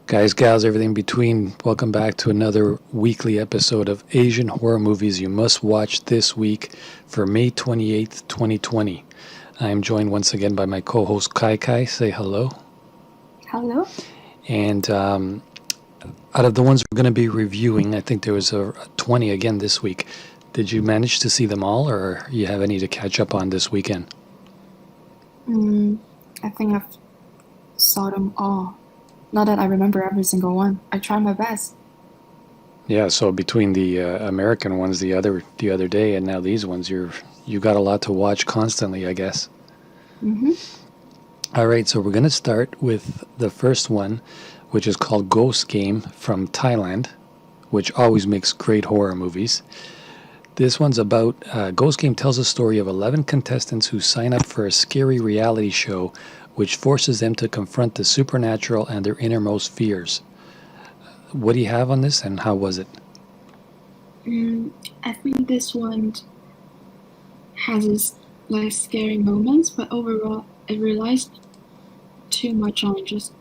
Guys, gals, everything in between, welcome back to another weekly episode of Asian horror movies you must watch this week for May 28th, 2020. I am joined once again by my co host Kai Kai. Say hello. Hello. And out of the ones we're going to be reviewing, I think there was a 20 again this week. Did you manage to see them all, or you have any to catch up on this weekend? I think I've saw them all. Not that I remember every single one. I tried my best. Yeah, so between the American ones the other day and now these ones, you got a lot to watch constantly, I guess. All right, so we're going to start with the first one, which is called Ghost Game from Thailand, which always makes great horror movies. This one's about Ghost Game tells a story of 11 contestants who sign up for a scary reality show which forces them to confront the supernatural and their innermost fears. What do you have on this, and how was it? I think this one has its scary moments, but overall it relies too much on just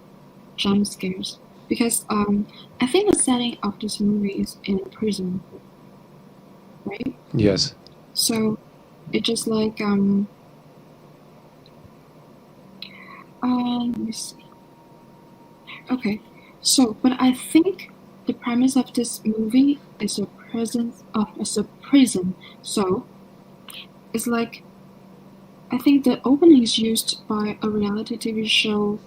jump scares. Because I think the setting of this movie is in a prison, right? Yes. So it just let me see. Okay, so but I think the premise of this movie is a prison. So it's like I think the opening is used by a reality TV show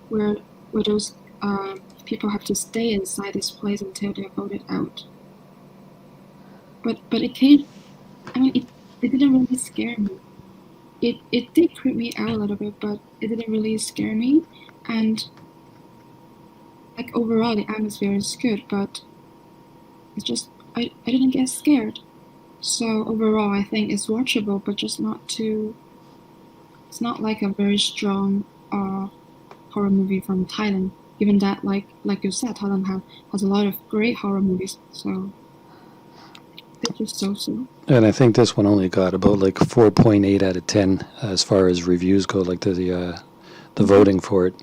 where those people have to stay inside this place until they're voted out. But it came. I mean, it didn't really scare me. It did creep me out a little bit, but it didn't really scare me. And overall, the atmosphere is good, but it's just I didn't get scared. So overall, I think it's watchable, but just not too. It's not like a very strong horror movie from Thailand. Given that, like you said, Thailand has a lot of great horror movies. So they're just so. And I think this one only got about 4.8 out of 10 as far as reviews go, the voting for it.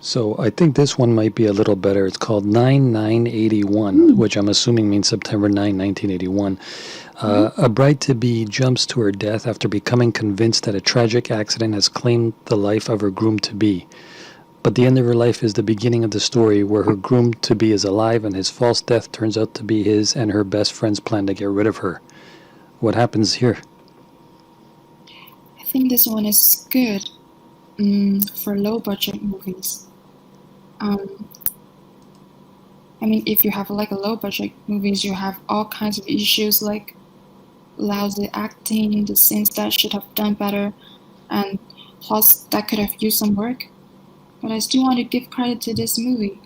So I think this one might be a little better. It's called 9981, which I'm assuming means September 9, 1981. A bride-to-be jumps to her death after becoming convinced that a tragic accident has claimed the life of her groom-to-be. But the end of her life is the beginning of the story where her groom-to-be is alive and his false death turns out to be his and her best friend's plan to get rid of her. What happens here? I think this one is good for low-budget movies. I mean, if you have a low-budget movies, you have all kinds of issues like lousy acting, the scenes that should have done better, and plots that could have used some work. But I still want to give credit to this movie,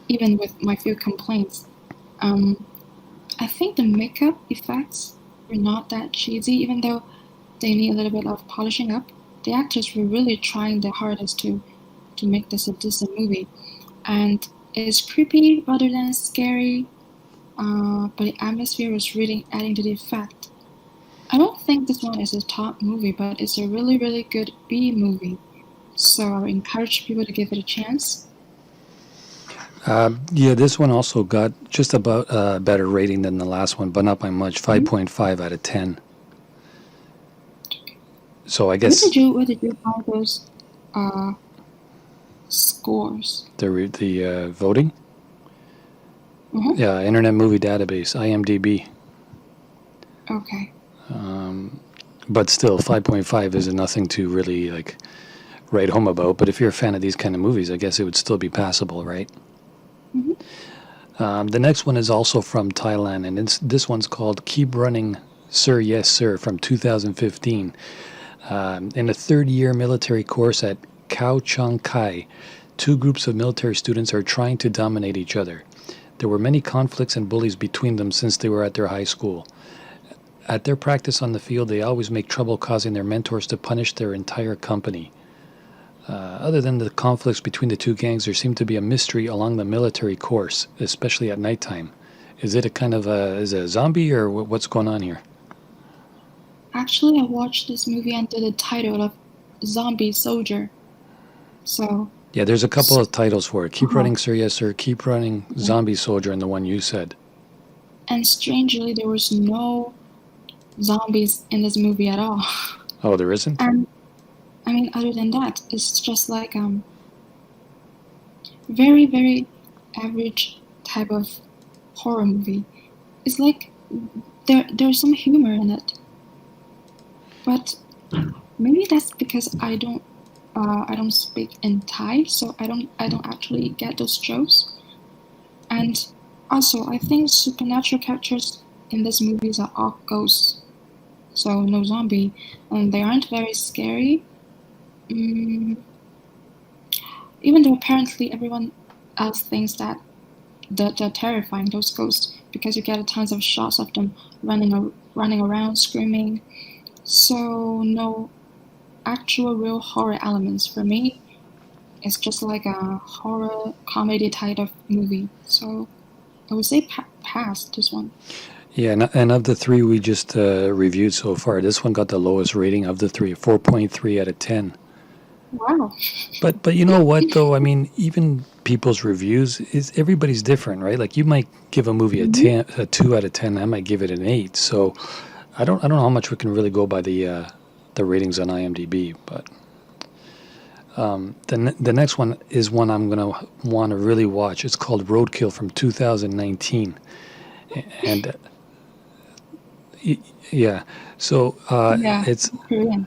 even with my few complaints. I think the makeup effects were not that cheesy, even though they need a little bit of polishing up. The actors were really trying their hardest to make this a decent movie. And it's creepy rather than scary, but the atmosphere was really adding to the effect. I don't think this one is a top movie, but it's a really, really good B movie. So I would encourage people to give it a chance. Yeah, this one also got just about a better rating than the last one, but not by much, 5.5 out of 10. So I guess... Where did you find those scores? The voting? Mm-hmm. Yeah, Internet Movie Database, IMDb. Okay. But still, 5.5 is nothing to really write home about. But if you're a fan of these kind of movies, I guess it would still be passable, right? Mm-hmm. The next one is also from Thailand, and this one's called Keep Running, Sir, Yes, Sir, from 2015. In a third-year military course at Khao Chang Kai, two groups of military students are trying to dominate each other. There were many conflicts and bullies between them since they were at their high school. At their practice on the field, they always make trouble, causing their mentors to punish their entire company. Other than the conflicts between the two gangs, there seemed to be a mystery along the military course, especially at nighttime. Is it is it a zombie, or what's going on here? Actually, I watched this movie under the title of Zombie Soldier. So Yeah, there's a couple of titles for it. Keep Uh-huh. Running, Sir, Yes, Sir. Keep Running, Zombie Soldier, and the one you said. And strangely, there was no zombies in this movie at all. Oh, there isn't? And I mean, other than that, it's just like very, very average type of horror movie. It's like there's some humor in it, but maybe that's because I don't speak in Thai, so I don't actually get those jokes. And also, I think supernatural characters in these movies are all ghosts, so no zombie, and they aren't very scary. Even though apparently everyone else thinks that they're terrifying, those ghosts, because you get tons of shots of them running around screaming. So no actual real horror elements for me. It's just like a horror comedy type of movie. So I would say pass this one. Yeah, and of the three we just reviewed so far, this one got the lowest rating of the three, 4.3 out of 10. Wow. But you know what though? I mean, even people's reviews is everybody's different, right? Like you might give a movie a 2 out of 10. I might give it an 8. So I don't know how much we can really go by the ratings on IMDb. But the next one is one I'm gonna want to really watch. It's called Roadkill from 2019, and yeah. So Yeah, it's Korean.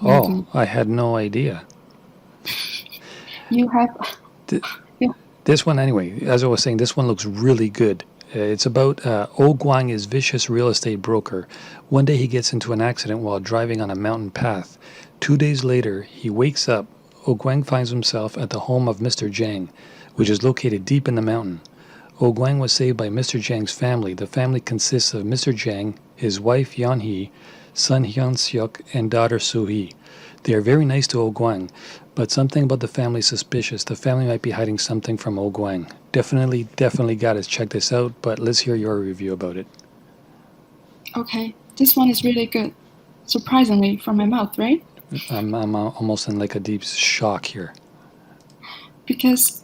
oh, I had no idea. You have yeah. This one, anyway, as I was saying, this one looks really good. It's about Oh Guang is vicious real estate broker. One day he gets into an accident while driving on a mountain path. 2 days later, he wakes up. Oh Guang finds himself at the home of Mr. Jiang, which is located deep in the mountain. Oh Guang was saved by Mr. Jiang's family. The family consists of Mr. Jiang, his wife Yan He, son Hyun Seok, and daughter Soo Hee. They are very nice to Oh Guang, but something about the family is suspicious. The family might be hiding something from Oh Guang. Definitely got to check this out, but let's hear your review about it. Okay, this one is really good. Surprisingly, from my mouth, right? I'm almost in like a deep shock here. Because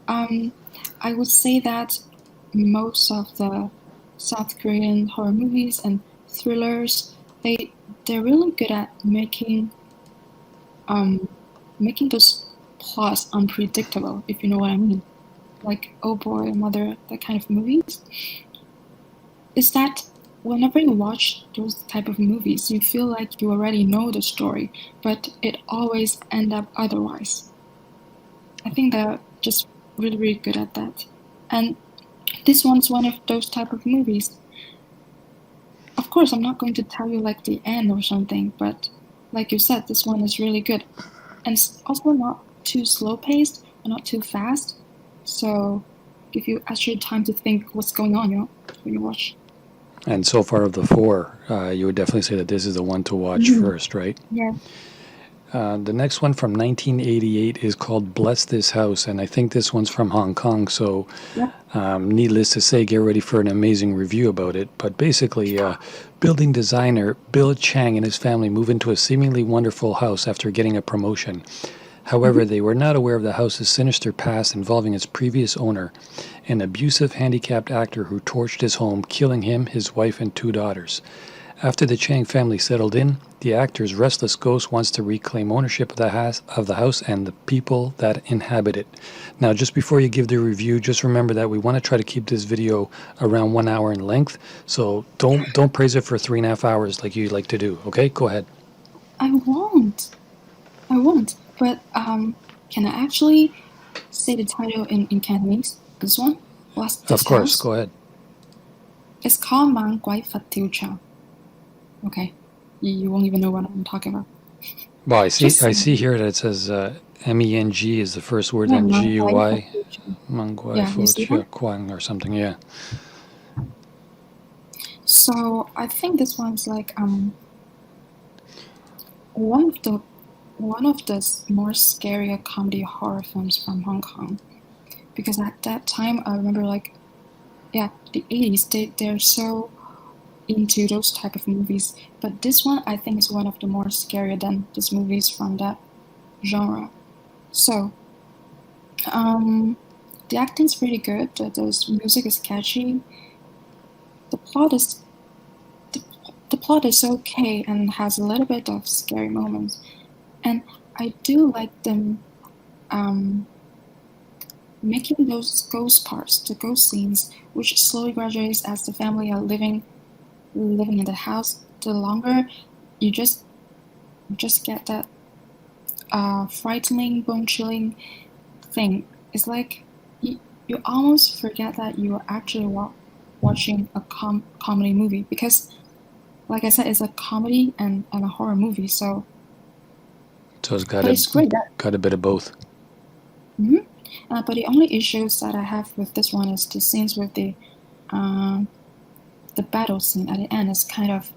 I would say that most of the South Korean horror movies and thrillers, they're really good at making those plots unpredictable, if you know what I mean. Like Oh Boy, Mother, that kind of movies. Is that whenever you watch those type of movies, you feel like you already know the story, but it always end up otherwise. I think they're just really, really good at that. And this one's one of those type of movies. Of course, I'm not going to tell you like the end or something, but like you said, this one is really good. And it's also not too slow-paced and not too fast. So give you extra time to think what's going on, when you watch. And so far of the four, you would definitely say that this is the one to watch first, right? Yeah. The next one from 1988 is called Bless This House, and I think this one's from Hong Kong, so needless to say, get ready for an amazing review about it. But basically, building designer Bill Chang and his family move into a seemingly wonderful house after getting a promotion. However, they were not aware of the house's sinister past involving its previous owner, an abusive handicapped actor who torched his home, killing him, his wife, and 2 daughters. After the Chang family settled in, the actor's restless ghost wants to reclaim ownership of the house and the people that inhabit it. Now, just before you give the review, just remember that we want to try to keep this video around 1 hour in length. So don't praise it for 3.5 hours like you like to do. Okay, go ahead. I won't. But can I actually say the title in Cantonese? This one? What's this Of course, house? go ahead. It's called Mang Guai Fat Tiu Chao. Okay, you won't even know what I'm talking about. Well, I see here that it says MENG is the first word, then GUI, Mangguai Fu Kwang or something. Yeah. So I think this one's like one of the more scarier comedy horror films from Hong Kong, because at that time I remember the 80s, they're so into those type of movies, but this one I think is one of the more scarier than these movies from that genre. So The acting's pretty good. The music is catchy. The plot is the plot is okay and has a little bit of scary moments. And I do like them making those ghost parts, the ghost scenes, which slowly graduates as the family are living in the house. The longer you just get that frightening, bone-chilling thing. It's like you almost forget that you are actually watching a comedy movie because, like I said, it's a comedy and a horror movie. So it's but it's great. got a bit of both. But the only issues that I have with this one is the scenes with the battle scene at the end is kind of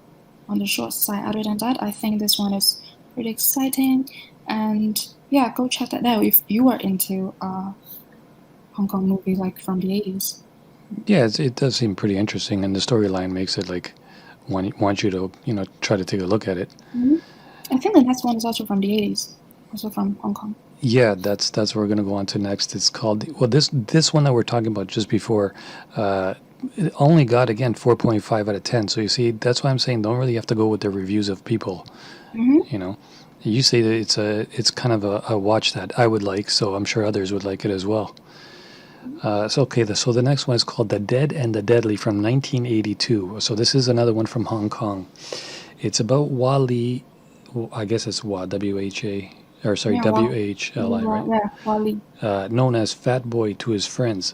on the short side. Other than that, I think this one is pretty exciting. And yeah, go check that out if you are into Hong Kong movie like from the 80s. Yeah, it does seem pretty interesting, and the storyline makes it like want you to try to take a look at it. I think the next one is also from the 80s, also from Hong Kong. Yeah, that's what we're gonna go on to next. It's called this one that we're talking about just before. It only got again 4.5 out of 10. So you see, that's why I'm saying don't really have to go with the reviews of people. You say that it's kind of a watch that I would like, so I'm sure others would like it as well. So the next one is called The Dead and the Deadly from 1982. So this is another one from Hong Kong. It's about Wali, I guess it's W-H-A, or sorry, W-H-L-I, right? Yeah, Wali. Known as Fat Boy to his friends,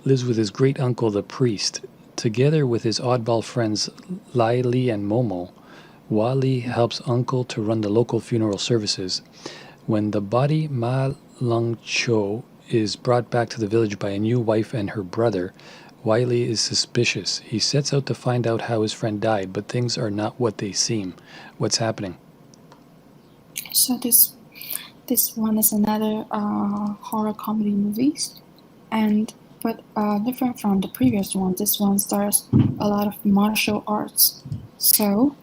lives with his great uncle the priest. Together with his oddball friends Lai Li and Momo, Wali helps uncle to run the local funeral services. When the body Ma Lung Cho is brought back to the village by a new wife and her brother, Wiley is suspicious. He sets out to find out how his friend died, but things are not what they seem. What's happening? So this one is another horror comedy movie, but different from the previous one. This one stars a lot of martial arts. So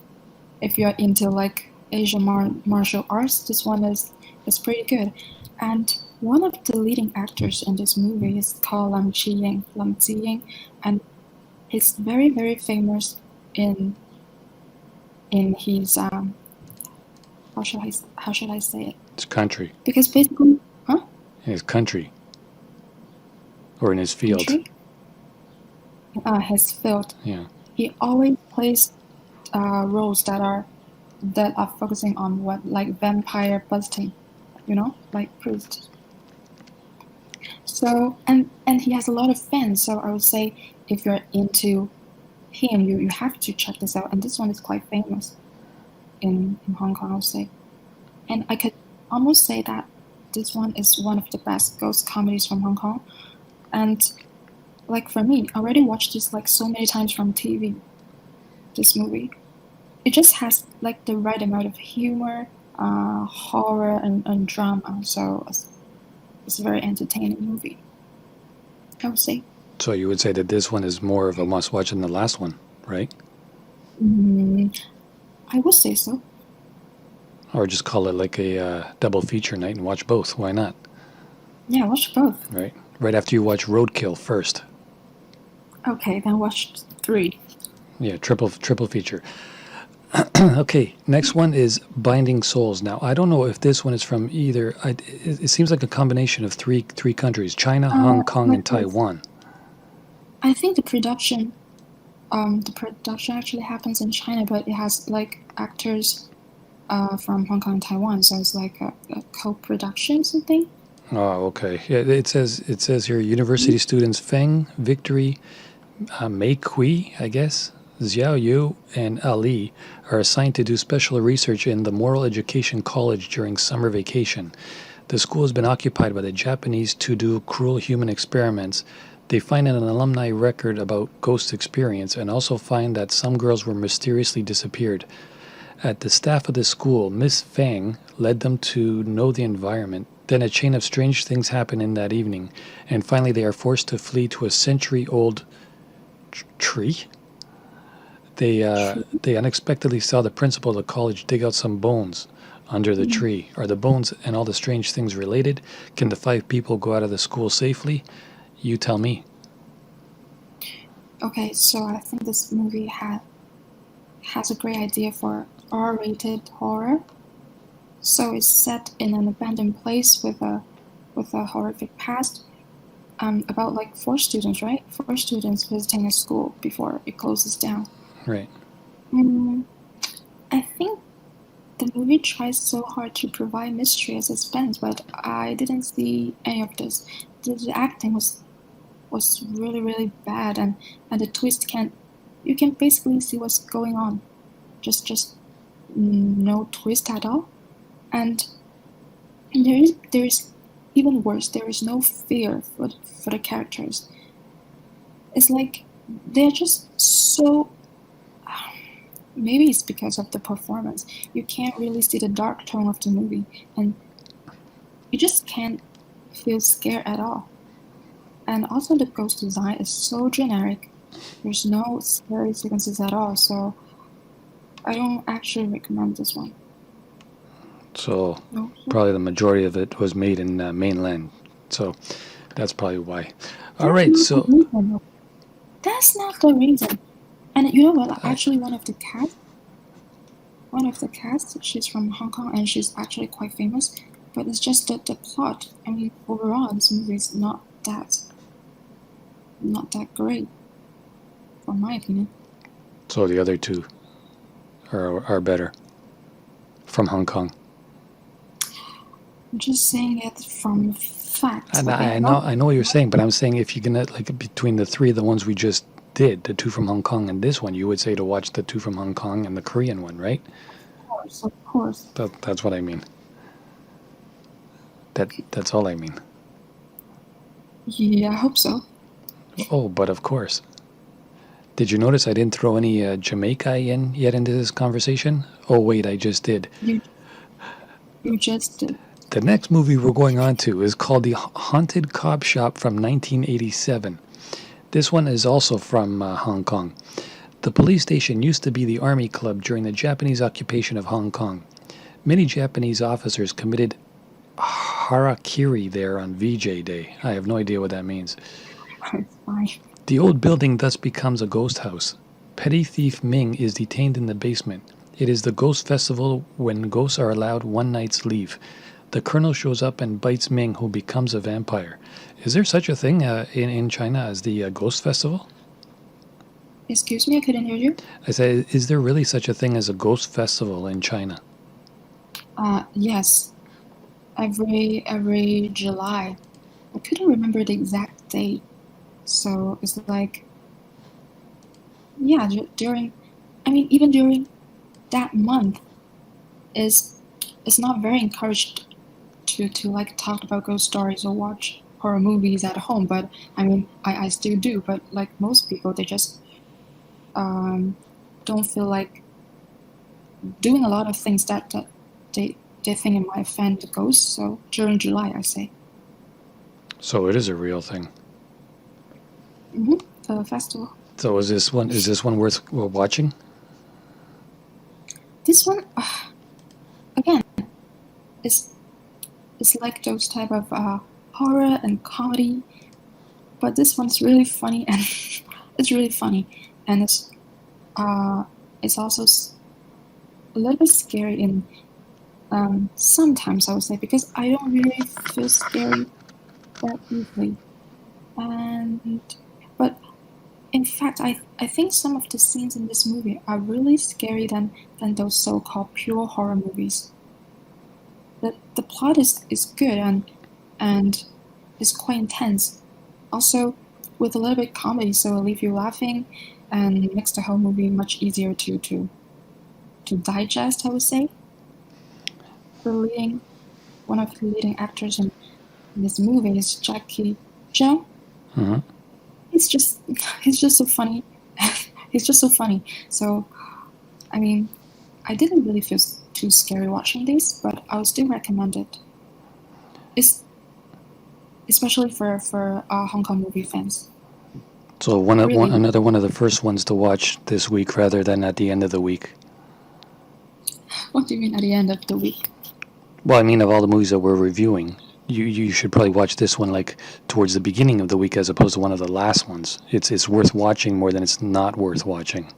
if you're into like Asian martial arts, this one is pretty good. And one of the leading actors in this movie is called Lam Ziying, and he's very, very famous in his how should I say it? It's country. Because basically, in his country, or in his field. His field. Yeah. He always plays roles that are focusing on what, like vampire busting, like priest. So and he has a lot of fans. So I would say if you're into him, you have to check this out. And this one is quite famous in Hong Kong, I would say. And I could almost say that this one is one of the best ghost comedies from Hong Kong. And like for me, I already watched this like so many times from TV. This movie, it just has like the right amount of humor, horror, and drama. So it's a very entertaining movie, I would say. So you would say that this one is more of a must-watch than the last one, right? I would say so. Or just call it like a double feature night and watch both. Why not? Yeah, watch both. Right. Right after you watch Roadkill first. Okay, then watch 3. Yeah, triple feature. Okay, next one is Binding Souls. Now, I don't know if this one is from either. It seems like a combination of three countries: China, Hong Kong, and Taiwan. I think the production actually happens in China, but it has like actors from Hong Kong and Taiwan, so it's like a co-production something. Oh, okay. Yeah, it says here university students Feng, Victory, Mei Kui, I guess, Xiao Yu, and Ali are assigned to do special research in the Moral Education College during summer vacation. The school has been occupied by the Japanese to do cruel human experiments. They find an alumni record about ghost experience and also find that some girls were mysteriously disappeared. At the staff of the school, Miss Fang led them to know the environment. Then a chain of strange things happen in that evening, and finally they are forced to flee to a century-old tree. They unexpectedly saw the principal of the college dig out some bones under the tree? Are the bones and all the strange things related? Can the 5 people go out of the school safely? You tell me. Okay, so I think this movie has a great idea for R-rated horror. So it's set in an abandoned place with a horrific past. About like 4 students, right? 4 students visiting a school before it closes down. Right. I think the movie tries so hard to provide mystery and suspense, but I didn't see any of this. The acting was really, really bad, and the twist you can basically see what's going on. Just no twist at all. And there is even worse, there is no fear for the characters. It's like they're just so. Maybe it's because of the performance. You can't really see the dark tone of the movie, and you just can't feel scared at all. And also the ghost design is so generic. There's no scary sequences at all, so I don't actually recommend this one. So probably the majority of it was made in mainland. So that's probably why. All right, so that's not the reason. And you know what? Actually, one of the cast, she's from Hong Kong, and she's actually quite famous. But it's just the plot. I mean, overall, this movie is not that great, from my opinion. So the other 2 are better from Hong Kong. I'm just saying it from facts. And I know what you're saying, but I'm saying if you're gonna like between the 3, the ones we just did, the 2 from Hong Kong and this one, you would say to watch the 2 from Hong Kong and the Korean one, right? Of course. That's what I mean. That's all I mean. Yeah, I hope so. Oh, but of course. Did you notice I didn't throw any Jamaica in yet into this conversation? Oh wait, I just did. You just did. The next movie we're going on to is called The Haunted Cob Shop from 1987. This one is also from Hong Kong. The police station used to be the army club during the Japanese occupation of Hong Kong. Many Japanese officers committed harakiri there on VJ Day. I have no idea what that means. It's fine. The old building thus becomes a ghost house. Petty thief Ming is detained in the basement. It is the ghost festival when ghosts are allowed one night's leave. The colonel shows up and bites Ming, who becomes a vampire. Is there such a thing in China as the ghost festival? Excuse me, I couldn't hear you. I said, is there really such a thing as a ghost festival in China? Yes. Every July. I couldn't remember the exact date. So it's like, yeah, even during that month, it's not very encouraged to like talk about ghost stories or watch horror movies at home. But I mean, I still do. But like most people, they just don't feel like doing a lot of things that they think it might offend the ghosts. So during July, I say. So it is a real thing. The festival. So is this one worth watching? This one, again, it's like those type of horror and comedy, but this one's really funny, and it's really funny, and it's also a little bit scary in sometimes, I would say, because I don't really feel scary that easily, but in fact, I think some of the scenes in this movie are really scary than those so-called pure horror movies. The plot is good and is quite intense. Also, with a little bit comedy, so it'll leave you laughing and makes the whole movie much easier to digest, I would say. One of the leading actors in this movie is Jackie Chan. Mm-hmm. He's just so funny. He's just so funny. So, I mean, I didn't really feel too scary watching this, but I would still recommend it. It's especially for Hong Kong movie fans. So another one of the first ones to watch this week rather than at the end of the week. What do you mean at the end of the week? Well, I mean, of all the movies that we're reviewing, you should probably watch this one like towards the beginning of the week as opposed to one of the last ones. It's worth watching more than it's not worth watching.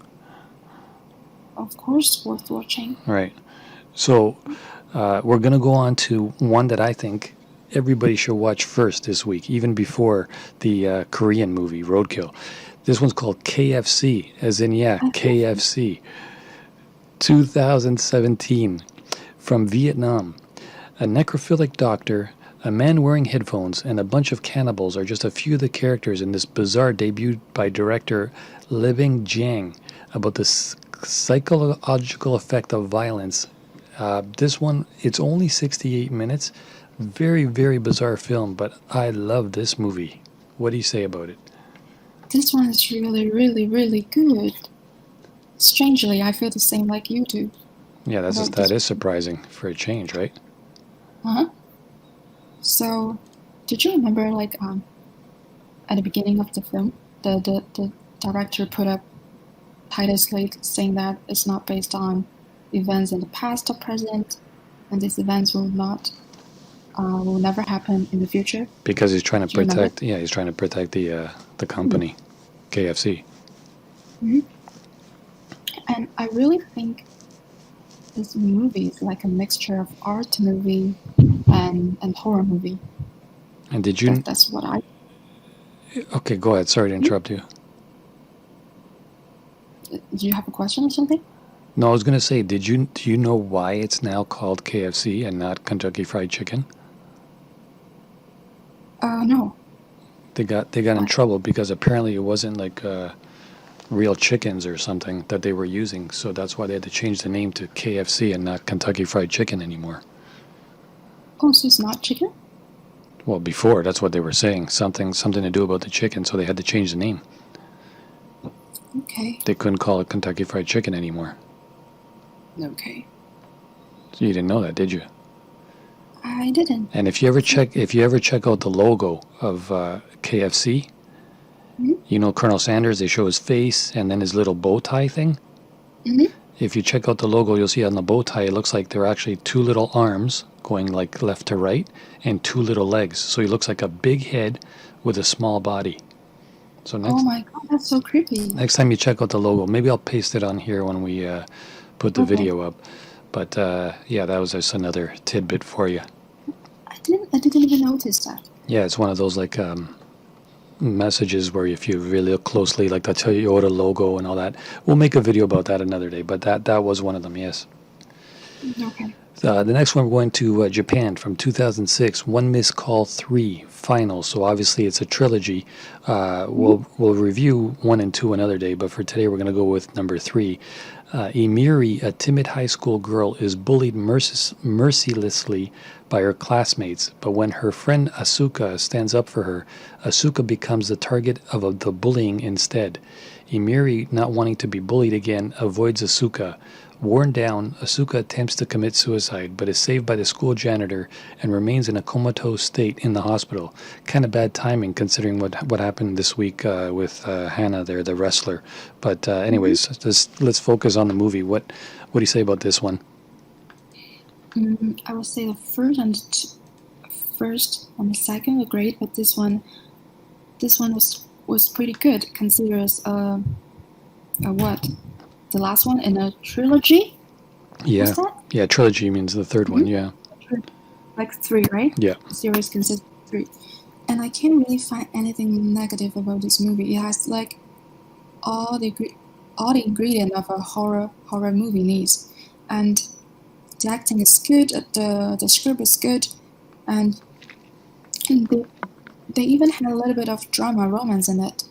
Of course, worth watching. Right. So we're going to go on to one that I think everybody should watch first this week, even before the Korean movie, Roadkill. This one's called KFC, as in, yeah, KFC. 2017. From Vietnam. A necrophilic doctor, a man wearing headphones, and a bunch of cannibals are just a few of the characters in this bizarre debut by director Libing Jiang about the psychological effect of violence. This one, it's only 68 minutes. Very, very bizarre film, but I love this movie. What do you say about it? This one is really, really, really good. Strangely, I feel the same like you do. Yeah, that is surprising for a change, right? Uh-huh. So, did you remember, like, at the beginning of the film, the director put up title slate saying that it's not based on events in the past or present, and these events will never happen in the future? Because he's trying to protect. Yeah, he's trying to protect the company, KFC. Mm-hmm. And I really think this movie is like a mixture of art movie and horror movie. And did you? That's what I. Okay, go ahead. Sorry to interrupt you. Do you have a question or something? No, I was going to say, do you know why it's now called KFC and not Kentucky Fried Chicken? No. They got in trouble because apparently it wasn't like real chickens or something that they were using, so that's why they had to change the name to KFC and not Kentucky Fried Chicken anymore. Oh, so it's not chicken? Well, before, that's what they were saying. Something to do about the chicken, so they had to change the name. Okay. They couldn't call it Kentucky Fried Chicken anymore. Okay. So you didn't know that, did you? I didn't. And if you ever check out the logo of KFC, mm-hmm. You know Colonel Sanders, they show his face and then his little bow tie thing. Mm-hmm. If you check out the logo, you'll see on the bow tie, it looks like there are actually two little arms going like left to right and two little legs. So he looks like a big head with a small body. So oh my god, that's so creepy. Next time you check out the logo, maybe I'll paste it on here when we put the video up. But yeah, that was just another tidbit for you. I didn't even notice that. Yeah, it's one of those like messages where if you really look closely, like the Toyota logo and all that. We'll make a video about that another day, but that was one of them, yes. Okay. The next one, we're going to Japan from 2006, One Missed Call 3, Final. So obviously it's a trilogy. We'll review 1 and 2 another day, but for today we're going to go with number 3. Amiri, a timid high school girl, is bullied mercilessly by her classmates, but when her friend Asuka stands up for her, Asuka becomes the target of the bullying instead. Amiri, not wanting to be bullied again, avoids Asuka. Worn down, Asuka attempts to commit suicide, but is saved by the school janitor and remains in a comatose state in the hospital. Kind of bad timing considering what happened this week with Hannah there, the wrestler. But anyways, let's focus on the movie. What do you say about this one? I would say the first and the second were great, but this one was pretty good. Considered as what? The last one in a trilogy? Yeah. Yeah, trilogy means the third one, yeah. Like 3, right? Yeah. The series consists of 3. And I can't really find anything negative about this movie. It has like all the ingredient of a horror movie needs. And the acting is good, the script is good, and they even had a little bit of drama, romance in it.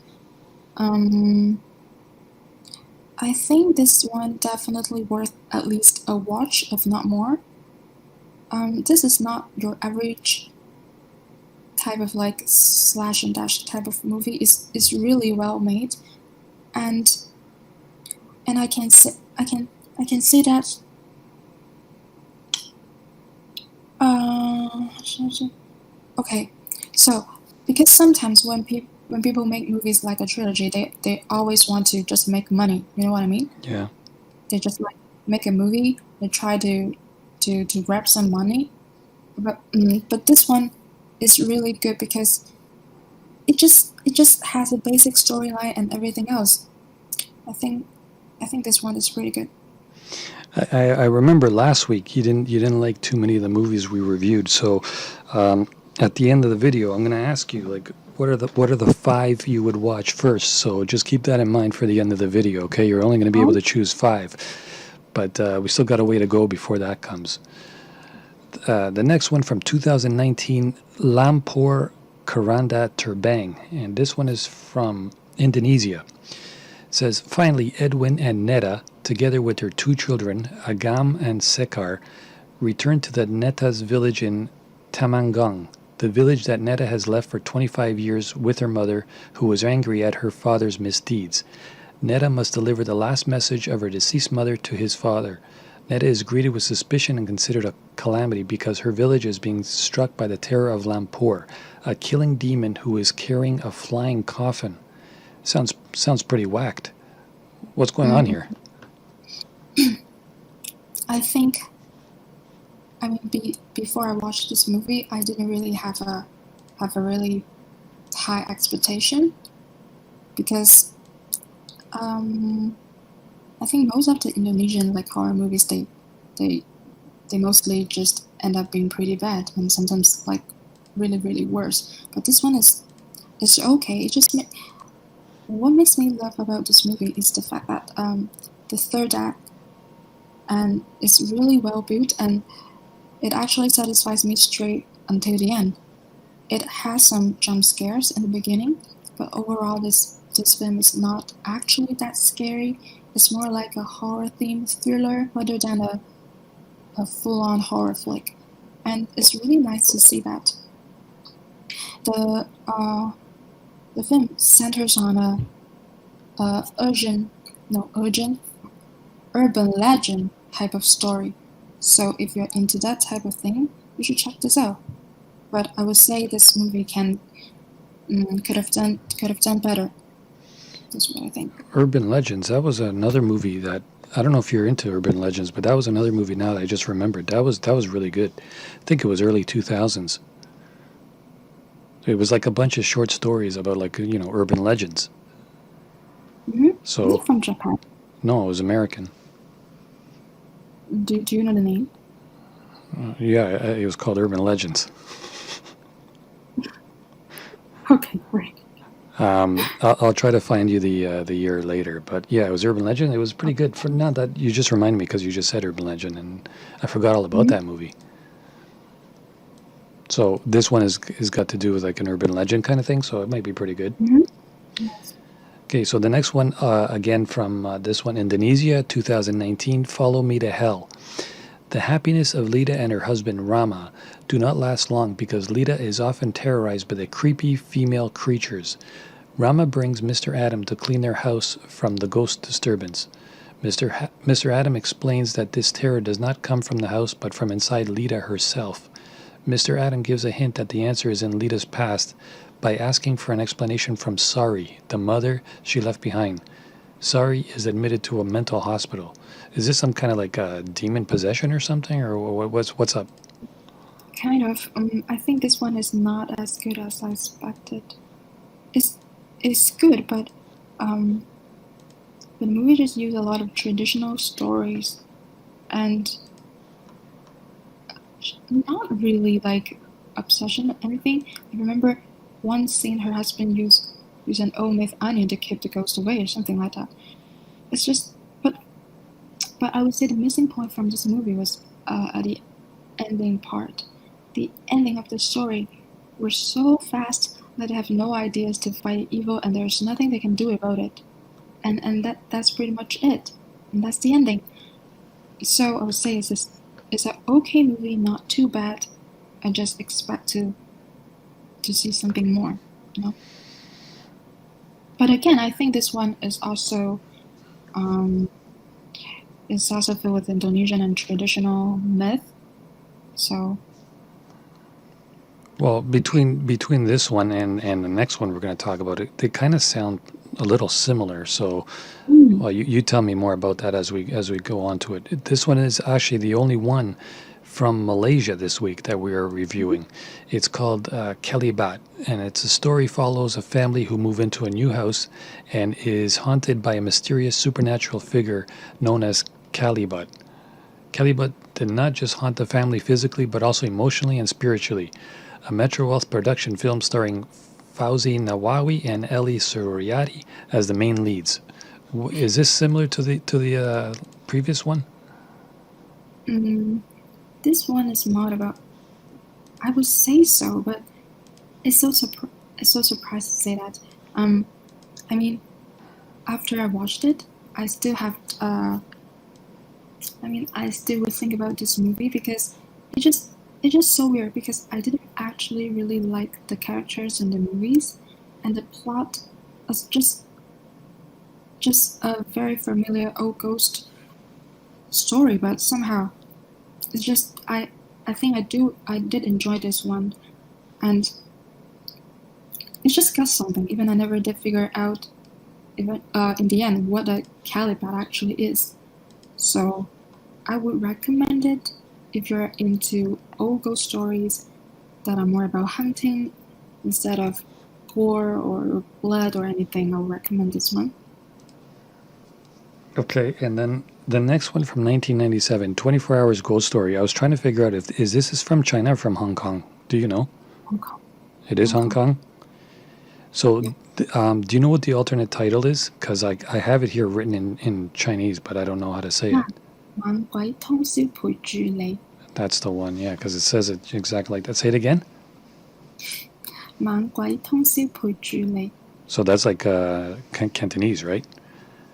I think this one definitely worth at least a watch, if not more. This is not your average type of like slash and dash type of movie. It's really well made, and I can say that. Okay, so because sometimes when people make movies like a trilogy, they always want to just make money. You know what I mean? Yeah. They just like make a movie. They try to grab some money, but this one is really good because it just has a basic storyline and everything else. I think this one is pretty good. I remember last week you didn't like too many of the movies we reviewed. So at the end of the video, I'm going to ask you like what are the 5 you would watch first. So just keep that in mind for the end of the video. Okay, you're only going to be able to choose 5, but we still got a way to go before that comes. The next one from 2019, Lampor, Keranda, Terbang, and this one is from Indonesia. It says, finally, Edwin and Netta, together with their 2 children, Agam and Sekar, return to the Netta's village in Tamangong, the village that Netta has left for 25 years with her mother, who was angry at her father's misdeeds. Netta must deliver the last message of her deceased mother to his father. Netta is greeted with suspicion and considered a calamity because her village is being struck by the terror of Lampor, a killing demon who is carrying a flying coffin. Sounds pretty whacked. What's going on here? I think, before I watched this movie, I didn't really have a really high expectation because I think most of the Indonesian like horror movies they mostly just end up being pretty bad and sometimes like really really worse. But this one is okay. It just what makes me love about this movie is the fact that the third act and it's really well built and it actually satisfies me straight until the end. It has some jump scares in the beginning, but overall this film is not actually that scary. It's more like a horror-themed thriller rather than a full-on horror flick. And it's really nice to see that. The film centers on a urban legend type of story. So if you're into that type of thing, you should check this out. But I would say this movie could have done better. That's what I think. Urban Legends, that was another movie that I don't know if you're into urban legends, but that was another movie now that I just remembered. That was really good. I think it was early 2000s. It was like a bunch of short stories about like, urban legends. Mm-hmm. So is it from Japan? No, it was American. Do you know the name? Yeah, it was called Urban Legends. Okay, great. I'll try to find you the year later, but yeah, it was Urban Legend. It was pretty good. For now that you just reminded me because you just said Urban Legend, and I forgot all about that movie. So this one is got to do with like an urban legend kind of thing, so it might be pretty good. Yes. Okay, so the next one, again from this one, Indonesia, 2019, Follow Me to Hell. The happiness of Lita and her husband Rama do not last long because Lita is often terrorized by the creepy female creatures. Rama brings Mr. Adam to clean their house from the ghost disturbance. Mr. Adam explains that this terror does not come from the house but from inside Lita herself. Mr. Adam gives a hint that the answer is in Lita's past by asking for an explanation from Sari, the mother she left behind. Sari is admitted to a mental hospital. Is this some kind of like a demon possession or something, or what's up? Kind of. I think this one is not as good as I expected. It's good, but the movie just used a lot of traditional stories and not really like obsession or anything. I remember one scene her husband used an old myth onion to keep the ghost away or something like that. It's just, but I would say the missing point from this movie was at the ending part. The ending of the story was so fast that they have no ideas to fight evil and there's nothing they can do about it. And that's pretty much it. And that's the ending. So I would say it's an okay movie, not too bad. I just expect to see something more, But again, I think this one is also filled with Indonesian and traditional myth. So. Well, between this one and the next one we're going to talk about, they kind of sound a little similar. So, well, you tell me more about that as we go on to it. This one is actually the only one from Malaysia this week that we are reviewing. It's called Kelibat, and it's a story follows a family who move into a new house and is haunted by a mysterious supernatural figure known as Kelibat. Kelibat did not just haunt the family physically, but also emotionally and spiritually. A Metro Wealth production film starring Fauzi Nawawi and Eli Suryati as the main leads. Is this similar to the previous one? This one is more about. I would say so, but it's so surprised to say that. I mean, after I watched it, I still have. I still would think about this movie because it's just so weird because I didn't actually really like the characters in the movies, and the plot was just a very familiar old ghost story, but somehow it's just I think I did enjoy this one, and it's just got something. Even I never did figure out even in the end what a Kelibat actually is. So I would recommend it if you're into old ghost stories that are more about hunting instead of gore or blood or anything. I'll recommend this one. Okay, and then the next one from 1997, 24 Hours Ghost Story. I was trying to figure out if this is from China or from Hong Kong. Do you know? Hong Kong. It is Hong Kong? So, do you know what the alternate title is? Because I have it here written in Chinese, but I don't know how to say it. 猛鬼通宵陪住你. That's the one, yeah, because it says it exactly like that. Say it again. 猛鬼通宵陪住你. So that's like Cantonese, right?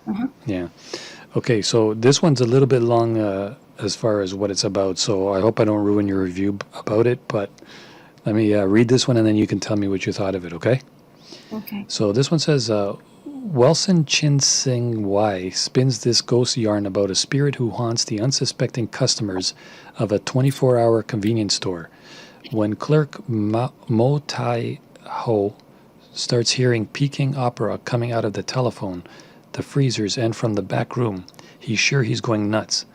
Uh-huh. Yeah. Okay, so this one's a little bit long as far as what it's about, so I hope I don't ruin your review about it, but let me read this one and then you can tell me what you thought of it, okay? Okay. So this one says, Welson Chin Sing Wai spins this ghost yarn about a spirit who haunts the unsuspecting customers of a 24-hour convenience store. When clerk Mo Tai Ho starts hearing Peking opera coming out of the telephone, the freezers, and from the back room, he's sure he's going nuts.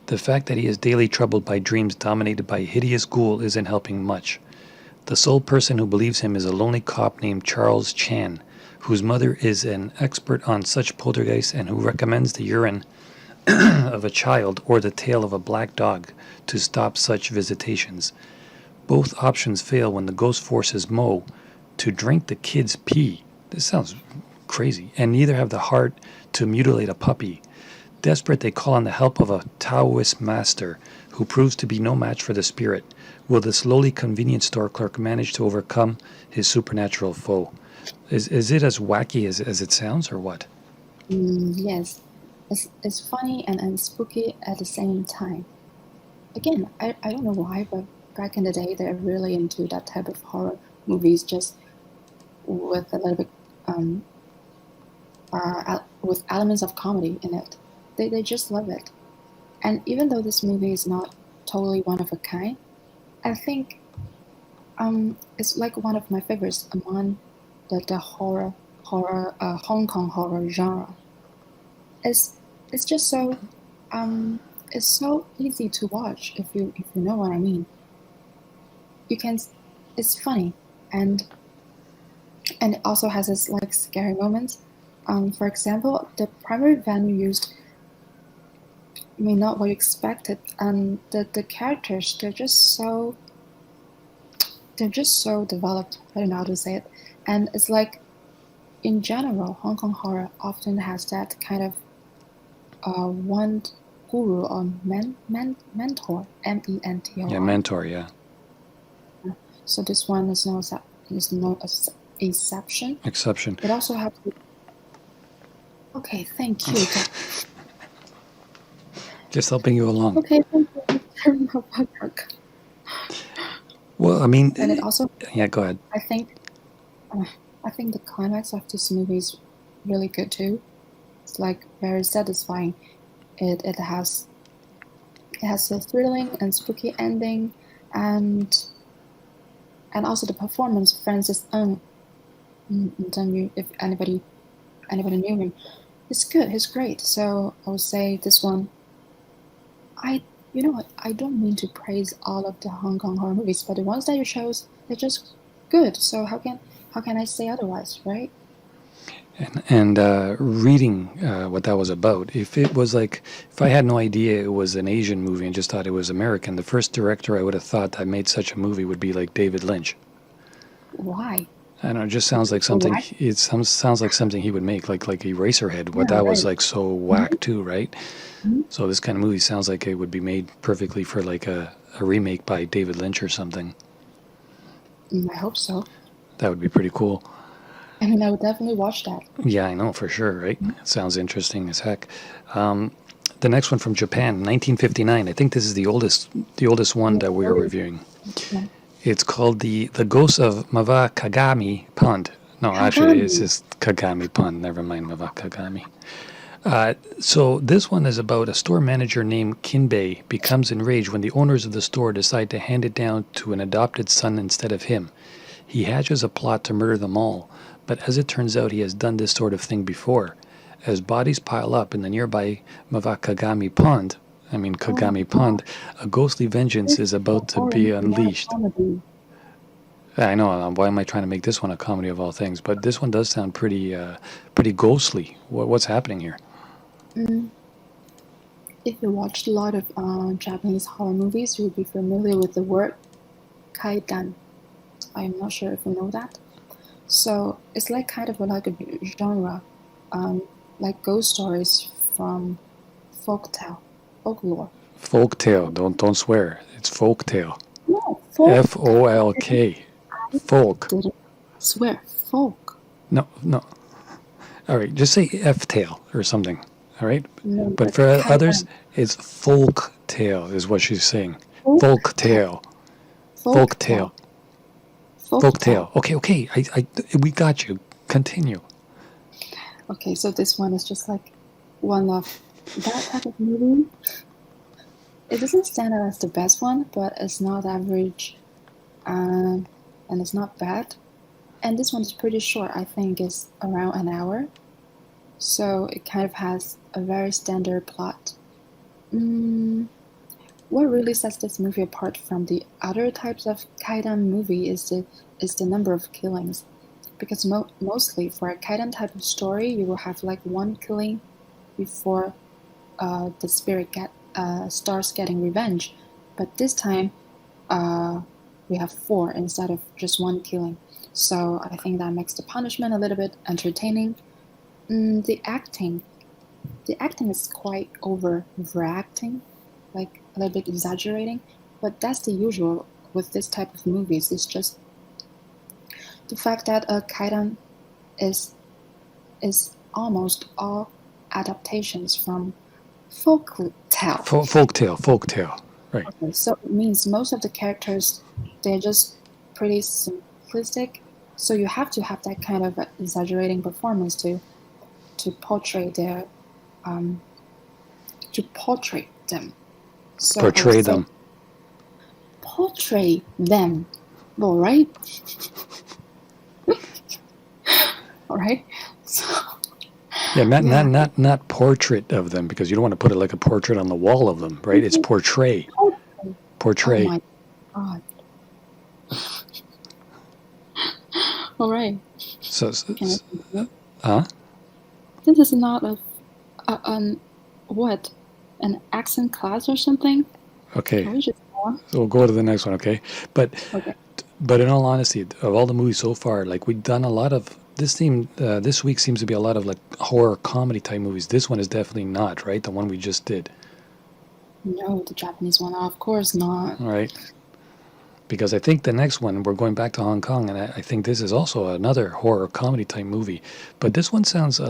The fact that he is daily troubled by dreams dominated by a hideous ghoul isn't helping much. The sole person who believes him is a lonely cop named Charles Chan, whose mother is an expert on such poltergeists and who recommends the urine of a child or the tail of a black dog to stop such visitations. Both options fail when the ghost forces Mo to drink the kid's pee. This sounds crazy. And neither have the heart to mutilate a puppy. Desperate, they call on the help of a Taoist master who proves to be no match for the spirit. Will this lowly convenience store clerk manage to overcome his supernatural foe? Is it as wacky as it sounds, or what? Yes. It's funny and spooky at the same time. Again, I don't know why, but back in the day, they're really into that type of horror movies, just with a little bit with elements of comedy in it. They just love it. And even though this movie is not totally one of a kind, I think it's like one of my favorites among the horror Hong Kong horror genre. It's just so it's so easy to watch if you know what I mean. It's funny and it also has its like scary moments. For example, the primary venue used may not what you expected, and the characters they're just so developed. I don't know how to say it, and it's like in general, Hong Kong horror often has that kind of one guru or mentor, mentor. Yeah, mentor. Yeah. So this one is no exception. Exception. It also has. Okay, thank you. Just helping you along. Okay, thank you. Well, I mean, and it also. Yeah, go ahead. I think the climax of this movie is really good too. It's like very satisfying. It has a thrilling and spooky ending, and also the performance of Francis Ng. If anybody knew him, it's good. He's great. So I would say this one. I You know what? I don't mean to praise all of the Hong Kong horror movies, but the ones that you chose, they're just good. So how can I say otherwise, right? And reading what that was about, if it was like, if I had no idea it was an Asian movie and just thought it was American, the first director I would have thought that made such a movie would be like David Lynch. Why? I don't know, it just sounds like something. Why? It sounds like something he would make, like Eraserhead. What Yeah, that was right. like so Mhm, whack too, right? mhm. So this kind of movie sounds like it would be made perfectly for like a remake by David Lynch or something. I hope so. That would be pretty cool. I mean, I would definitely watch that. Yeah, I know for sure, right? It sounds interesting as heck. The next one from Japan, 1959. I think this is the oldest one Yeah, that we are really. reviewing. Yeah. It's called the Ghost of Mava Kagami Pond. No, actually, it's Kagami. just Kagami Pond. Never mind Mava Kagami. So this one is about a store manager named Kinbei becomes enraged when the owners of the store decide to hand it down to an adopted son instead of him. He hatches a plot to murder them all, but as it turns out, he has done this sort of thing before. As bodies pile up in the nearby Mavakagami Pond, Oh my Kagami God. Pond, a ghostly vengeance This is is a about to horror be movie, not a unleashed. comedy. I know. Why am I trying to make this one a comedy of all things? But this one does sound pretty ghostly. What's happening here? Mm, if you watched a lot of Japanese horror movies, you would be familiar with the word kaidan. I'm not sure if you know that. So it's like kind of like a genre, um, like ghost stories from folklore. Folktale. Don't swear. It's folktale. No, folk. FOLK. Folk. Didn't swear folk. No, no. All right, just say F-tail or something. All right, No, but but for others, kaidan. it's folk tale is what she's saying. Folk Folk tale. tale. Folk Folk tale. tale. Folk Folk tale. tale. Okay. We got you. Continue. Okay, so this one is just like one of that type of movie. It doesn't stand out as the best one, but it's not average, and it's not bad. And this one is pretty short. I think it's around an hour, so it kind of has a very standard plot. Mm, what really sets this movie apart from the other types of kaidan movie is the number of killings, because mostly for a kaidan type of story, you will have like one killing before the spirit starts getting revenge. But this time, we have 4 instead of just 1 killing. So I think that makes the punishment a little bit entertaining. The acting is quite overacting, like a little bit exaggerating. But that's the usual with this type of movies. It's just the fact that kaidan is almost all adaptations from folk tale. Folk tale. Right. Okay, so it means most of the characters, they're just pretty simplistic. So you have to have that kind of exaggerating performance to portray their to portray them. So I would Portray say them. portray them. All right. All right. So Yeah, yeah. not portrait of them, because you don't want to put it like a portrait on the wall of them, right? It's portray. Oh Portray. my God. All right. So, Can I continue? huh? This is not an what? An accent class or something? Okay. Can we just go on? So we'll go to the next one, okay? But Okay. in all honesty, of all the movies so far, like we've done a lot of this week seems to be a lot of like horror comedy type movies. This one is definitely not, right? The one we just did, No, the Japanese one, of course not. all right? Because I think the next one, we're going back to Hong Kong, and I think this is also another horror comedy type movie. But this one sounds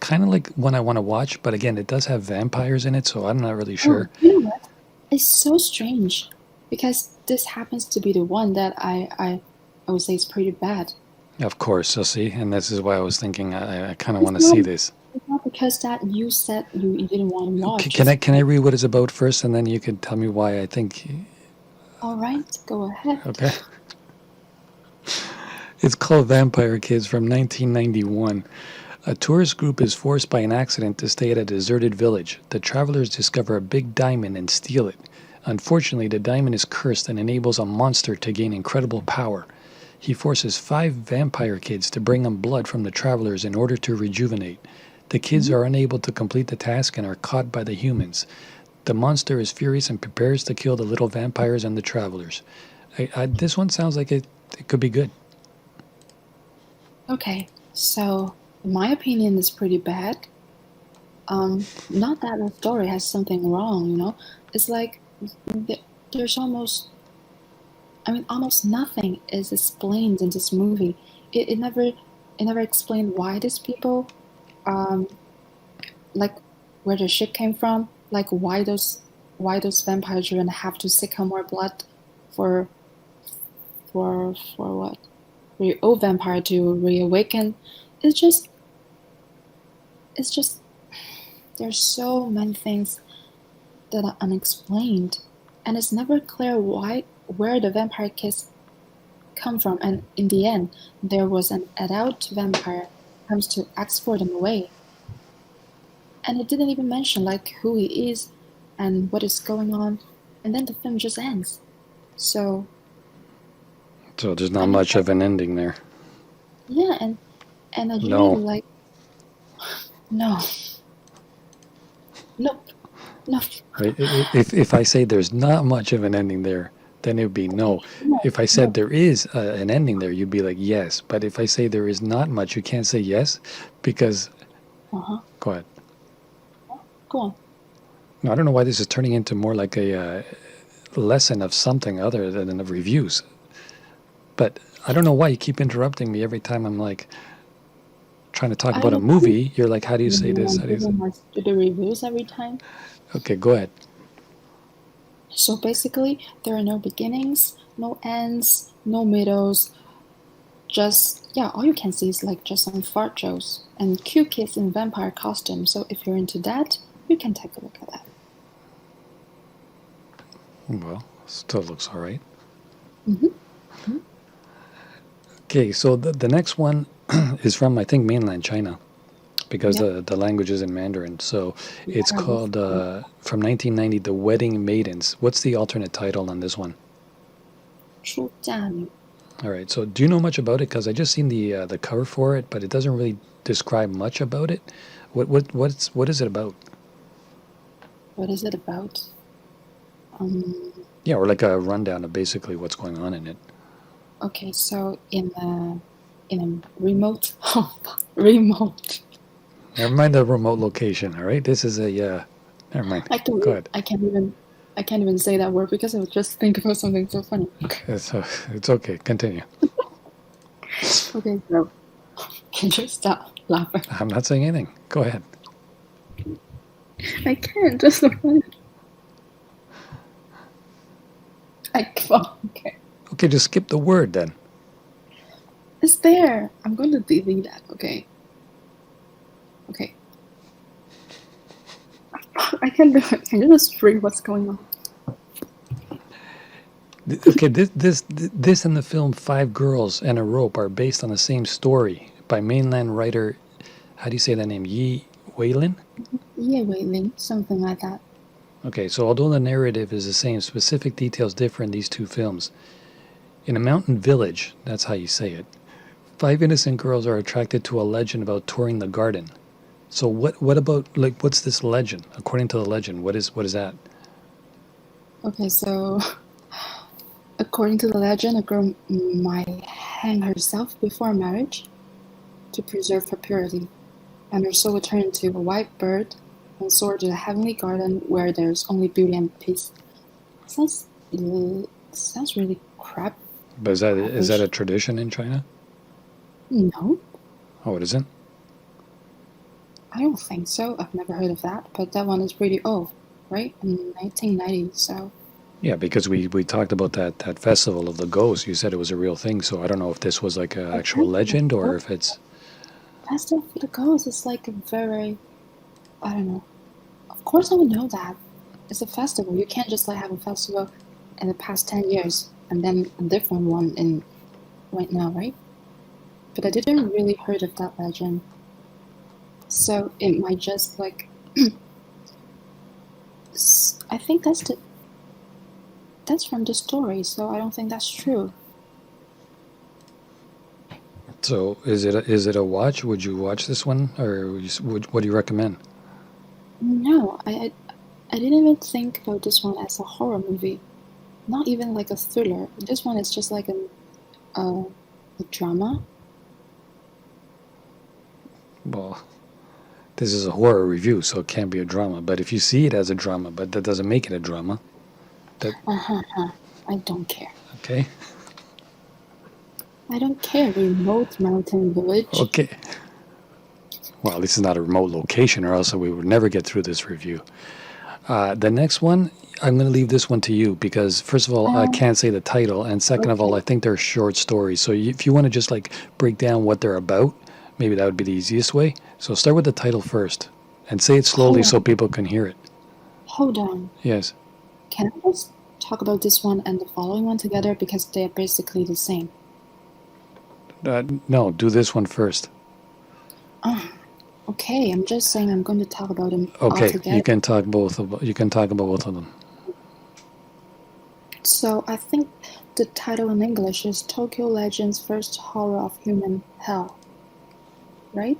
kind of like one I want to watch, but again, it does have vampires in it, so I'm not really sure. Oh, you know what? It's so strange because this happens to be the one that I would say is pretty bad. Of course, so see, and this is why I was thinking I kind of want to It's see not, this. it's not because that you said you didn't want to watch. Can I read what it's about first, and then you can tell me why I think. All right, go ahead. Okay. It's called Vampire Kids from 1991. A tourist group is forced by an accident to stay at a deserted village. The travelers discover a big diamond and steal it. Unfortunately, the diamond is cursed and enables a monster to gain incredible power. He forces 5 vampire kids to bring him blood from the travelers in order to rejuvenate. The kids are unable to complete the task and are caught by the humans. The monster is furious and prepares to kill the little vampires and the travelers. This one sounds like it could be good. Okay, so in my opinion, it's pretty bad. Not that the story has something wrong, you know. It's like there's almost nothing is explained in this movie. It never explained why these people, like where the ship came from, like why those vampire children have to seek out more blood for what? For the old vampire to reawaken. It's just there's so many things that are unexplained, and it's never clear where the vampire kids come from. And in the end, there was an adult vampire comes to escort them away, and it didn't even mention like who he is and what is going on, and then the film just ends. So there's not much of an ending there. Yeah, and I really No. like no. Nope. No. Right? If I say there's not much of an ending there, then it would be no. If I said there is an ending there, you'd be like yes. But if I say there is not much, you can't say yes because. Go ahead. Go on. No, I don't know why this is turning into more like a lesson of something other than of reviews. But I don't know why you keep interrupting me every time I'm like trying to talk about a movie. You're like, how do you say this? How do you say? Do the reviews every time. Okay, go ahead. So basically, there are no beginnings, no ends, no middles. Just all you can see is like just some fart jokes and cute kids in vampire costumes. So if you're into that, you can take a look at that. Well, still looks all right. Mm-hmm. Okay, so the next one is from, I think, mainland China, because the language is in Mandarin. So it's called, from 1990, The Wedding Maidens. What's the alternate title on this one? 出嫁女. All right, so do you know much about it? Because I just seen the cover for it, but it doesn't really describe much about it. What is it about? What is it about? Yeah, or like a rundown of basically what's going on in it. Okay, so in a remote Never mind the remote location. All right, this is a never mind. Go ahead. I can't even say that word because I would just think about something so funny. Okay. It's okay. Continue. Okay, so can you stop laughing? I'm not saying anything. Go ahead. I can't. Just so funny. Okay. Okay, just skip the word then. It's there. I'm going to delete that. Okay. Okay. I can do it. Can you just read what's going on? Okay, this and the film Five Girls and a Rope are based on the same story by mainland writer, how do you say that name? Yi Weilin? Ye Weilin, something like that. Okay, so although the narrative is the same, specific details differ in these two films. In a mountain village, that's how you say it, 5 innocent girls are attracted to a legend about touring the garden. So what about, like, what's this legend? According to the legend, what is that? Okay, so according to the legend, a girl might hang herself before marriage to preserve her purity, and her soul will turn into a white bird and soar to the heavenly garden where there's only beauty and peace. Sounds really crap. But is that a tradition in China? No. Oh, it isn't? I don't think so. I've never heard of that, but that one is pretty old, right? In 1990, so... Yeah, because we talked about that festival of the ghosts. You said it was a real thing, so I don't know if this was like an actual legend or if it's... Festival of the Ghosts is like a very... I don't know. Of course I would know that. It's a festival. You can't just like have a festival in the past 10 years and then a different one in right now, right? But I didn't really heard of that legend. So it might just like... I think that's the... That's from the story, so I don't think that's true. So is it a watch? Would you watch this one, or what do you recommend? No, I didn't even think about this one as a horror movie. Not even like a thriller. This one is just like a drama. Well, this is a horror review, so it can't be a drama. But if you see it as a drama, but that doesn't make it a drama. I don't care. Okay. I don't care. Remote mountain village. Okay. Well, this is not a remote location, or else we would never get through this review. The next one, I'm going to leave this one to you because, first of all, I can't say the title, and second of all, I think they're short stories. So if you want to just like break down what they're about, maybe that would be the easiest way. So start with the title first, and say it slowly so people can hear it. Hold on. Yes. Can I just talk about this one and the following one together because they are basically the same? No, do this one first. Okay, I'm just saying I'm going to talk about them Okay, all together. you can talk about both of them. So I think the title in English is Tokyo Legends First Horror of Human Hell. Right?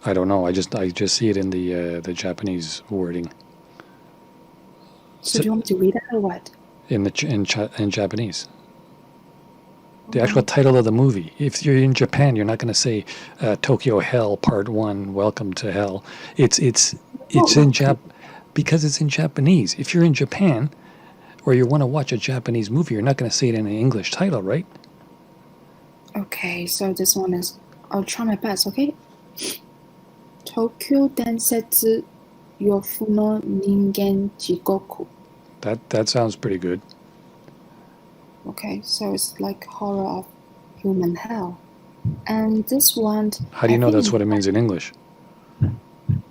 I don't know. I just see it in the Japanese wording. So do you want me to read it or what? In Japanese. The actual title of the movie. If you're in Japan, you're not going to say Tokyo Hell Part 1, Welcome to Hell. It's in because it's in Japanese. If you're in Japan or you want to watch a Japanese movie, you're not going to say it in an English title, right? Okay, so this one is, I'll try my best, okay? Tokyo Densetsu Yofu no Ningen Jigoku. That sounds pretty good. Okay, so it's like horror of human hell. And this one... How do you know that's what it means in English?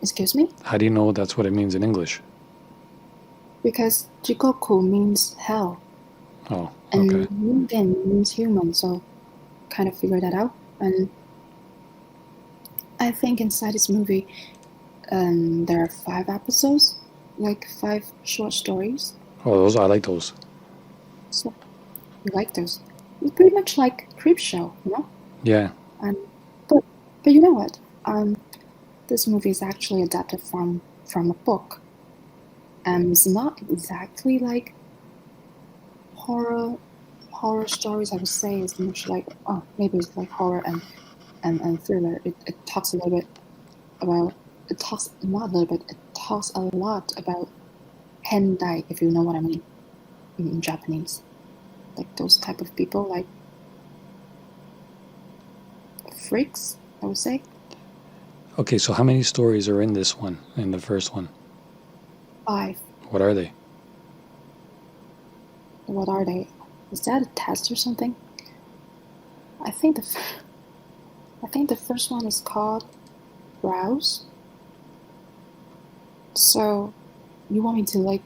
Excuse me? How do you know that's what it means in English? Because Jigoku means hell. Oh, and okay. And Ningen means human, so kind of figure that out. And I think inside this movie, there are 5 episodes, like 5 short stories. Oh, I like those. So you like those? It's pretty much like Creepshow, you know? Yeah. But you know what? This movie is actually adapted from a book, and it's not exactly like horror stories. I would say it's much like maybe it's like horror and thriller. It talks a little bit about it talks not a little bit. It talks a lot about hentai, if you know what I mean, in Japanese. Like those type of people, like freaks, I would say. Okay, so how many stories are in this one, in the first one? 5. What are they? What are they? Is that a test or something? I think the first one is called Browse. So, you want me to like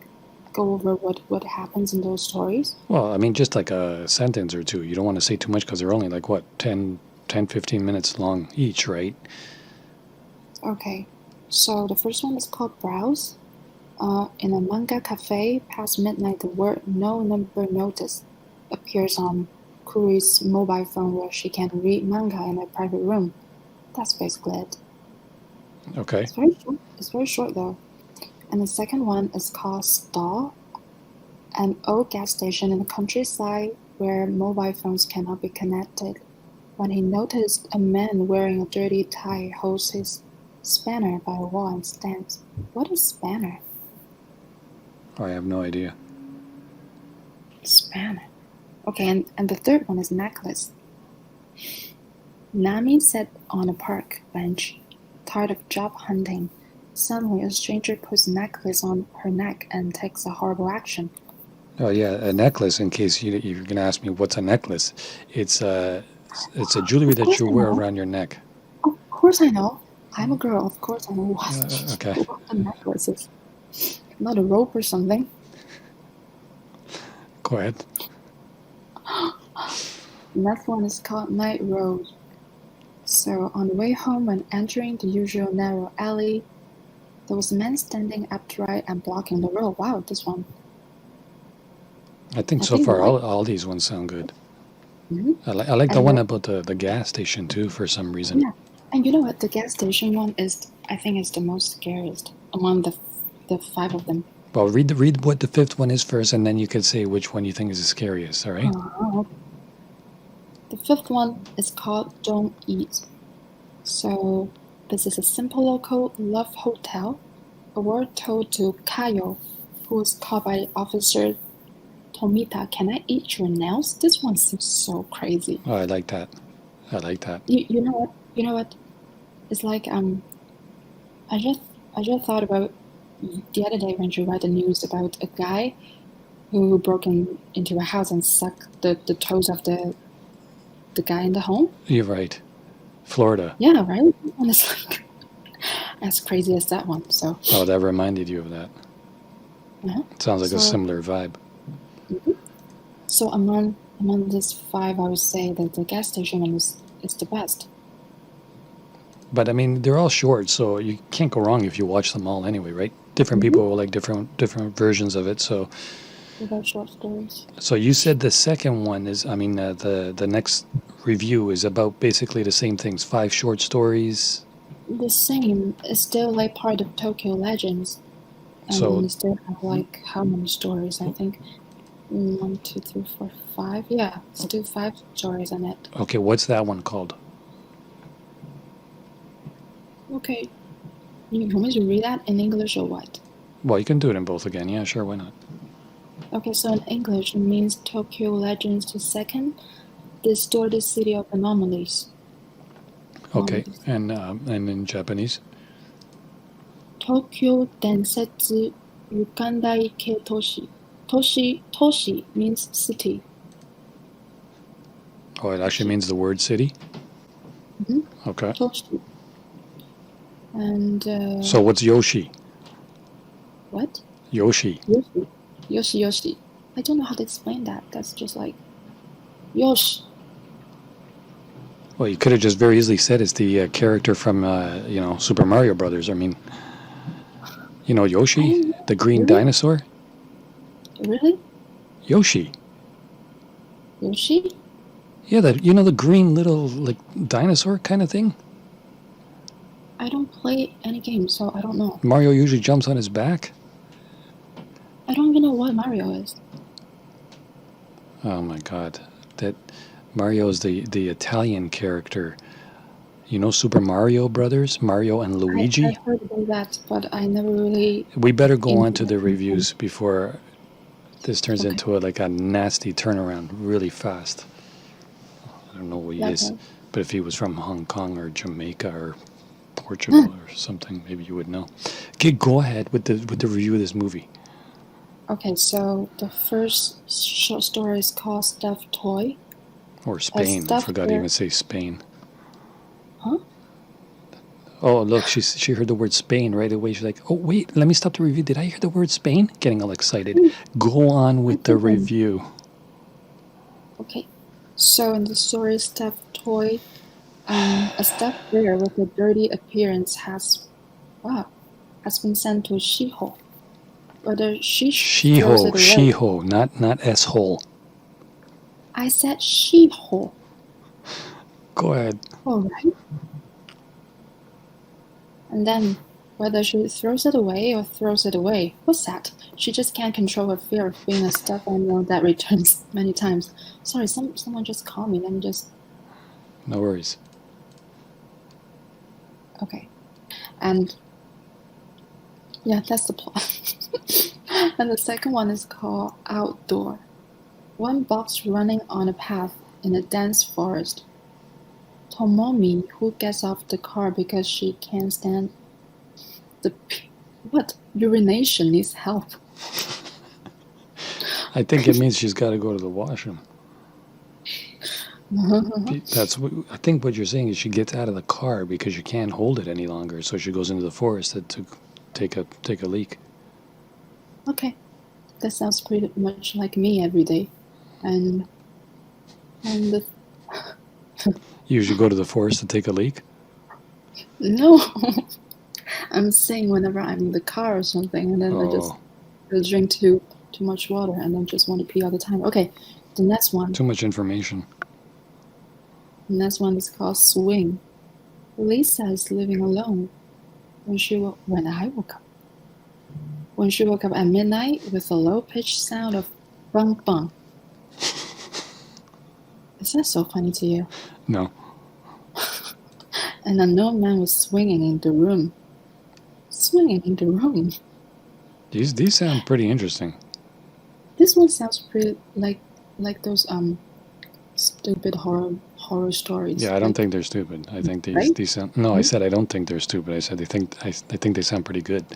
go over what happens in those stories? Well, I mean, just like a sentence or two. You don't want to say too much because they're only like, what, 10, 15 minutes long each, right? Okay, so the first one is called Browse. In a manga cafe, past midnight, the word "no number notice" appears on Kuri's mobile phone where she can read manga in a private room. That's basically it. Okay. It's very short though. And the second one is called Stall, an old gas station in the countryside where mobile phones cannot be connected. When he noticed a man wearing a dirty tie holds his spanner by a wall and stands. What is spanner? I have no idea. Spanner. Okay, and the third one is necklace. Nami sat on a park bench, tired of job hunting. Suddenly, a stranger puts a necklace on her neck and takes a horrible action. Oh yeah, a necklace. In case you're going to ask me what's a necklace, it's a jewelry that you wear around your neck. Of course I know. I'm a girl. Of course I know what a necklace is. Not a rope or something. Go ahead. The next one is called Night Road. So on the way home and entering the usual narrow alley, there was a man standing upright and blocking the road. Wow, this one. I think I so think far like all these ones sound good. mhm. I like the And one about the gas station too for some reason. yeah, and you know what? The gas station one is, I think, is the most scariest among the five of them. Well, read what the fifth one is first, and then you could say which one you think is the scariest. All right. The fifth one is called Don't Eat. So this is a simple local love hotel. A word told to Kayo, who was called by Officer Tomita, "Can I eat your nails?" This one seems so crazy. Oh, I like that. I like that. You know what? You know what? It's like I just thought about the other day when you read the news about a guy who broke into a house and sucked the toes of the guy in the home. You're right. Florida. Yeah, right? And it's like as crazy as that one. So Oh, that reminded you of that. uh-huh. Sounds like a So- similar vibe. So among these five, I would say that the gas station one is the best. But I mean, they're all short, so you can't go wrong if you watch them all anyway, right? Different Mhm. people will like different versions of it. So, About short stories. so you said the second one is, I mean, the next review is about basically the same things. 5 short stories. The same is still like part of Tokyo Legends. And So- we still have like how many stories? I think 1, 2, 3, 4, 5. Yeah, still 5 stories on it. Okay, what's that one called? Okay. You want me to read that in English or what? Well, you can do it in both again. Yeah, sure, why not? Okay, so in English it means Tokyo Legends II, Distorted City of Anomalies. Okay, and in Japanese? Tokyo Densetsu Yukandai Ke Toshi. Toshi means city. Oh, it actually means the word city? Mhm. Okay. Toshi. And So what's Yoshi? what? Yoshi. Yoshi. I don't know how to explain that. That's just like Yoshi. Well, you could have just very easily said it's the character from, Super Mario Brothers. I mean, Yoshi, the green Really? dinosaur? Really? Yoshi. Yoshi? Yeah, the green little, like, dinosaur kind of thing? I don't play any games, so I don't know. Mario usually jumps on his back? I don't even know what Mario is. Oh, my God. That Mario is the Italian character. You know Super Mario Brothers? Mario and Luigi? I heard about that, but I never really... We better go on to into the that. reviews before this turns Okay. into a nasty turnaround really fast. I don't know what he is, Okay. but if he was from Hong Kong or Jamaica or Portugal or something, maybe you would know. Okay, go ahead with the review of this movie. Okay, so the first short story is called Stuffed Toy. Or Spain. I stuffed forgot to bear. even say Spain. Huh? Oh, look, she heard the word Spain right away. She's like, oh, wait, let me stop the review. Did I hear the word Spain? Getting all excited. Go on with the review. Okay, so in the story Stuffed Toy, a stuffed bear with a dirty appearance has been sent to Shiho. Whether she throws it away. Shiho, not S-hole. I said Shiho. Go ahead. Alright. And then, whether she throws it away or throws it away, what's that? She just can't control her fear of being a stuffed animal that returns many times. Sorry, someone just called me. Let me just... No worries. Okay. And yeah, that's the plot. And the second one is called Outdoor. One box running on a path in a dense forest. Tomomi, who gets off the car because she can't stand the urination, needs help. I think it means she's got to go to the washroom. I think what you're saying is she gets out of the car because she can't hold it any longer, so she goes into the forest to take a leak. Okay, that sounds pretty much like me every day, and the You usually go to the forest to take a leak? no, I'm saying whenever I'm in the car or something, and then I just Oh, drink 2 too much water and then just want to pee all the time. Okay, the next one. Too much information. The next one is called Swing. Lisa is living alone when I woke up. When she woke up at midnight with a low-pitched sound of bang bang. Is that so funny to you? No. An unknown man was swinging in the room. Swinging in the room. These sound pretty interesting. This one sounds pretty like those stupid horror stories. Yeah, I don't think they're stupid. I think these sound. No, I said I don't think they're stupid. I said I think they sound pretty good.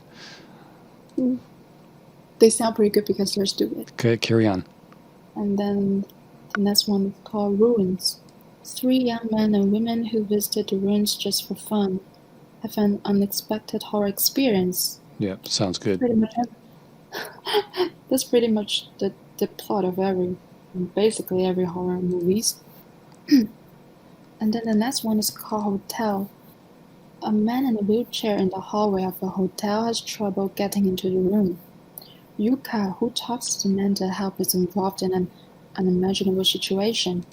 They sound pretty good because they're stupid. Okay, carry on. And then the next one is called Ruins. 3 young men and women who visited the ruins just for fun have an unexpected horror experience. Yeah, sounds good. That's pretty much the plot of basically every horror movies. And then the next one is called Hotel. A man in a wheelchair in the hallway of a hotel has trouble getting into the room. Yuka, who talks to the man to help, is involved in an unimaginable situation.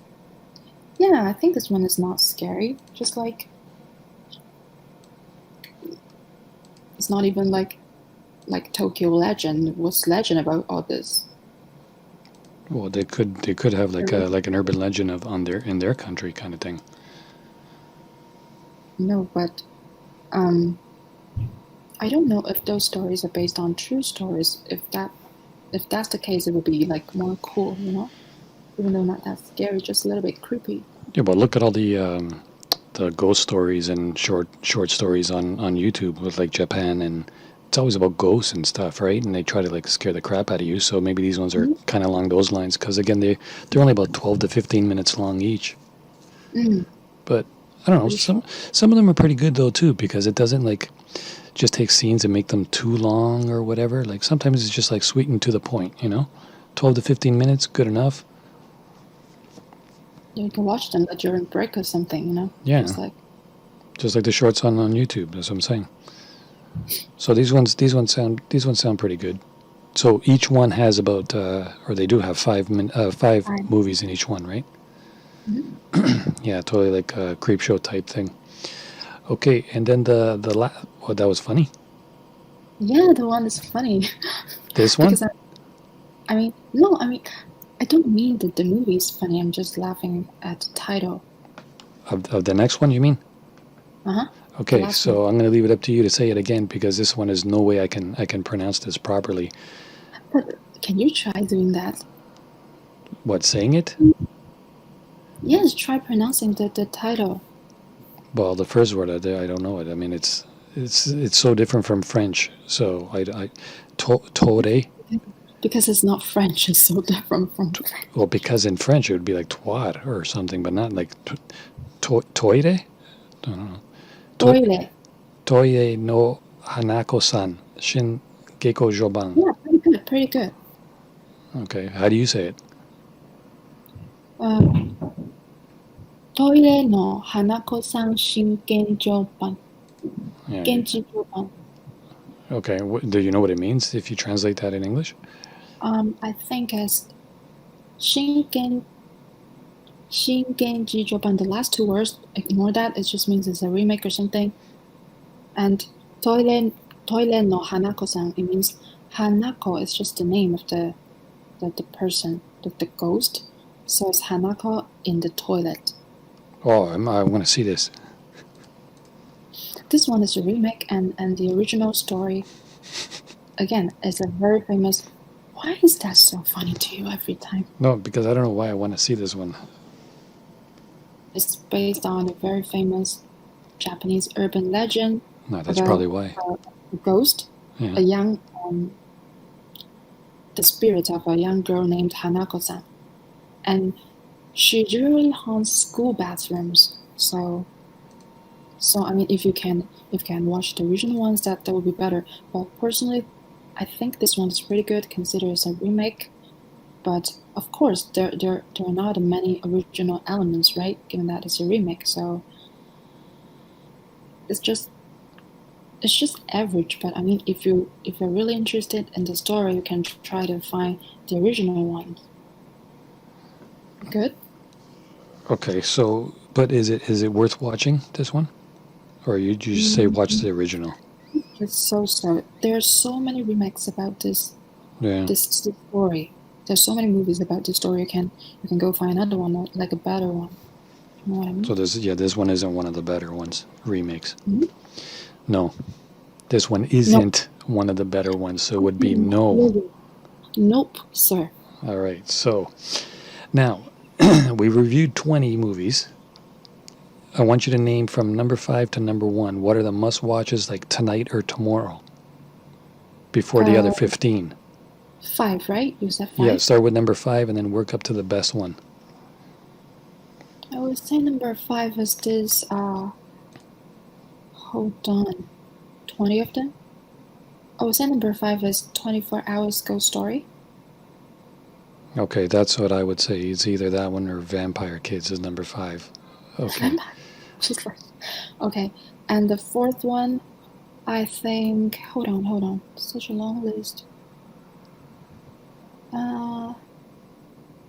Yeah, I think this one is not scary. Just like it's not even like Tokyo Legend. What's legend about all this? Well, they could have like an urban legend in their country kind of thing. No, but I don't know if those stories are based on true stories. If that's the case, it would be like more cool, you know? Even though not that scary, just a little bit creepy. Yeah, but look at all the ghost stories and short stories on YouTube with like Japan, and it's always about ghosts and stuff, right? And they try to like scare the crap out of you. So maybe these ones are kind of along those lines, because again, they're only about 12 to 15 minutes long each. But I don't know, some of them are pretty good though too, because it doesn't like just take scenes and make them too long or whatever. Like sometimes it's just like sweet and to the point, you know? 12 to 15 minutes, good enough. You can watch them during break or something, you know? Yeah. Just like the shorts on YouTube, that's what I'm saying. So these ones sound pretty good. So each one has about or they do have five movies in each one, right? Yeah, totally like a creep show type thing. Okay, and then the that was funny. Yeah, the one is funny. This one? Because I don't mean that the movie is funny. I'm just laughing at the title. Of the next one, you mean? Uh-huh. Okay, so I'm going to leave it up to you to say it again, because this one is no way I can pronounce this properly. But can you try doing that? What, saying it? Yes, try pronouncing the title. Well, the first word, I don't know it. I mean, it's so different from French. So tore. Because it's not French, it's so different from French. Well, because in French it would be liketoire or something, but not like toire. I don't know. Toile. Toye no Hanako-san Shin Geko Joban. Yeah, pretty good. Okay, how do you say it? Toile no Hanako-san Shinken Joban. Yeah. Genji Joban. Okay, do you know what it means if you translate that in English? I think as Shinken Jijoban, the last 2 words, ignore that. It just means it's a remake or something. And Toile no Hanako-san, it means Hanako is just the name of the person, the ghost. So it's Hanako in the toilet. Oh, I want to see this. This one is a remake, and the original story, again, is a very famous. Why is that so funny to you every time? No, because I don't know why I want to see this one. It's based on a very famous Japanese urban legend. No, that's probably why. A ghost, Yeah. a young, the spirit of a young girl named Hanako-san, and she usually haunts school bathrooms. So I mean, if you can watch the original ones, that would be better. But personally, I think this one is pretty good, considered as a remake. But of course, there are not many original elements, right? Given that it's a remake, so it's it's just average. But I mean, if you're really interested in the story, you can try to find the original ones. Good. Okay, so but is it worth watching this one, or you just say watch the original? It's so. There are so many remakes about this Yeah. this story. There's so many movies about this story. You can go find another one, like a better one. You know what I mean? So this one isn't one of the better ones, remakes. Mhm. No, this one isn't one of the better ones. So it would be no. Nope, sir. All right. So now we reviewed 20 movies. I want you to name from number 5 to number 1. What are the must-watches like tonight or tomorrow? Before the other 15. 5, right? You said 5? Yeah, start with number 5 and then work up to the best one. I would say number 5 is this, hold on, 20 of them? I would say number 5 is 24 Hours Ghost Story. Okay, that's what I would say. It's either that one or Vampire Kids is number 5. Okay. Okay, and the fourth one, I think, hold on, such a long list.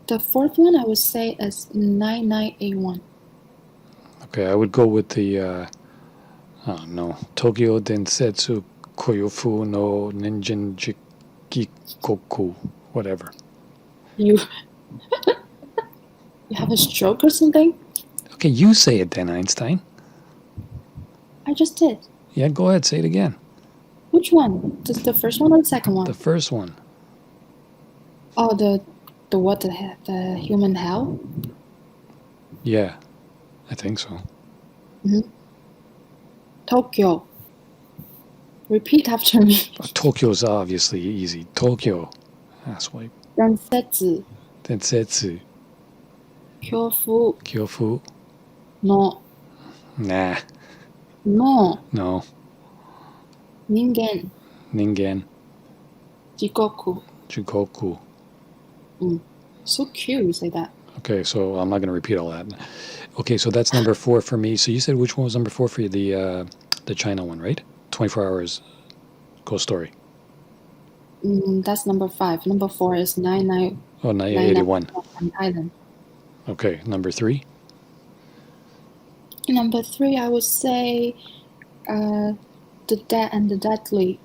The fourth one I would say is 9981. Okay, I would go with the, Tokyo Densetsu Kyofu no Ningen Jigoku, whatever. You have a stroke or something? Okay, you say it then, Einstein. I just did. Yeah, go ahead, say it again. Which one? The first one or the second one? The first one. Oh, the what? The human hell? Yeah, I think so. Mm-hmm. Tokyo. Repeat after me. Tokyo's obviously easy. Tokyo. Asswipe. Densetsu. Densetsu. Kyofu. Kyofu. No. Nah. No. No. Ningen. Ningen. Jigoku. Jigoku. So cute you say that. Okay, so I'm not going to repeat all that. Okay, so that's number 4 for me. So you said which one was number 4 for you? The China one, right? 24 Hours Ghost Story. That's number 5. Number 4 is 981. Thailand. Okay, number 3? Number 3, I would say The Dead and the Deadly.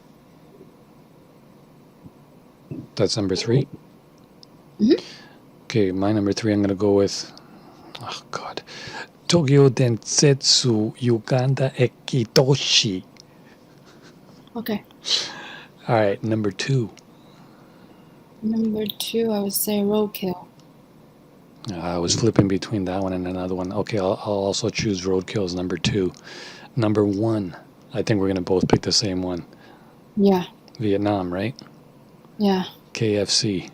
That's number 3? Mm-hmm. Okay, my number 3, I'm going to go with, oh God, Tokyo Densetsu Uganda Ekitoshi. Okay. All right, number 2. Number 2, I would say Roadkill. I was flipping between that one and another one. Okay, I'll also choose Roadkill as number 2. Number 1, I think we're going to both pick the same one. Yeah. Vietnam, right? Yeah. KFC.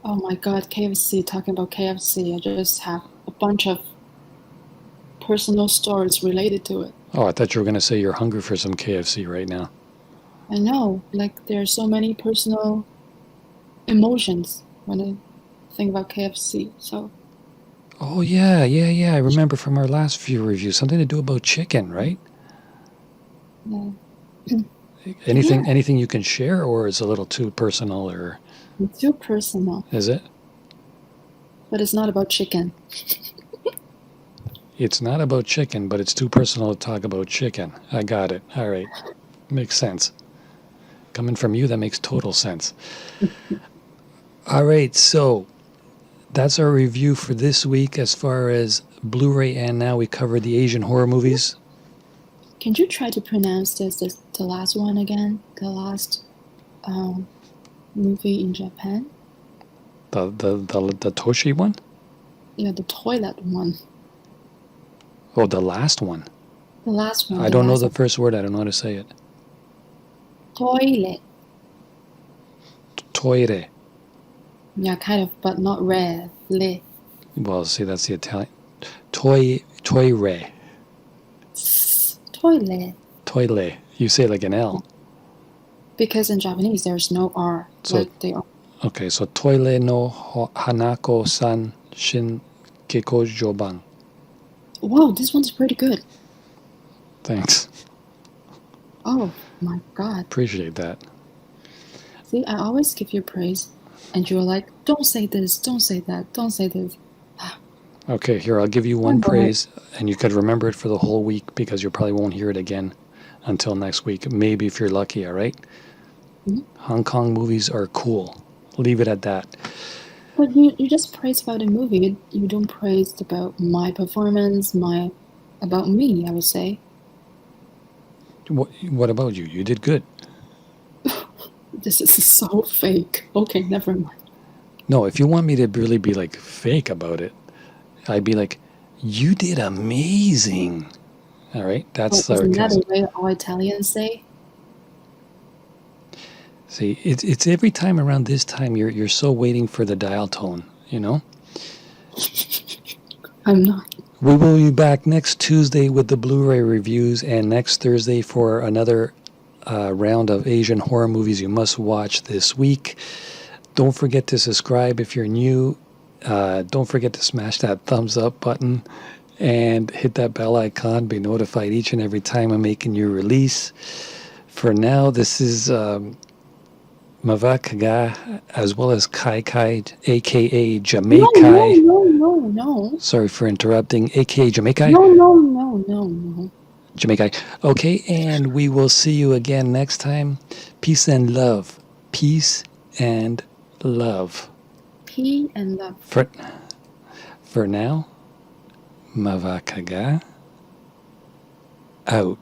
Oh my God, KFC. Talking about KFC, I just have a bunch of personal stories related to it. Oh, I thought you were going to say you're hungry for some KFC right now. I know, like there are so many personal emotions when I think about KFC. So. Oh yeah. I remember from our last few reviews, something to do about chicken, right? Yeah. Anything you can share, or is it a little too personal, or? It's too personal. Is it? But it's not about chicken. It's not about chicken, but it's too personal to talk about chicken. I got it. All right. Makes sense. Coming from you, that makes total sense. All right, so that's our review for this week as far as Blu-ray, and now we covered the Asian horror movies. Can you try to pronounce the last one again? The last movie in Japan? The Toshi one? Yeah, the toilet one. Oh, the last one. The last one. I don't know the first word. I don't know how to say it. Toilet. Toire. Yeah, kind of, but not rare. Le. Well, see, that's the Italian. Toire. Toilet. Toile. You say it like an L. Because in Japanese, there's no R. So, like they are. Okay, so Toile no Hanako-san Shin Keko Joban. Wow, this one's pretty good. Thanks. Oh my God. Appreciate that. See, I always give you praise. And you're like, don't say this, don't say that, don't say this. Okay, here, I'll give you one praise, and you could remember it for the whole week because you probably won't hear it again until next week. Maybe if you're lucky, all right? Mhm. Hong Kong movies are cool. Leave it at that. But you just praise about the movie. You don't praise about my performance, about me, I would say. What about you? You did good. This is so fake. Okay, never mind. No, if you want me to really be like fake about it, I'd be like, you did amazing. All right, that's Isn't that sarcasm. the way all Italians say? See, it's every time around this time you're so waiting for the dial tone, you know? I'm not. We will be back next Tuesday with the Blu-ray reviews, and next Thursday for another round of Asian horror movies you must watch this week. Don't forget to subscribe if you're new. Don't forget to smash that thumbs up button and hit that bell icon. Be notified each and every time I'm making new release. For now, this is Mavakaga as well as Kai Kai, aka Jamaikai. No. Sorry for interrupting, aka Jamaikai. No. Jamaica. Okay, and we will see you again next time. Peace and love. Peace and love. Peace and love. For now, Mavakaga out.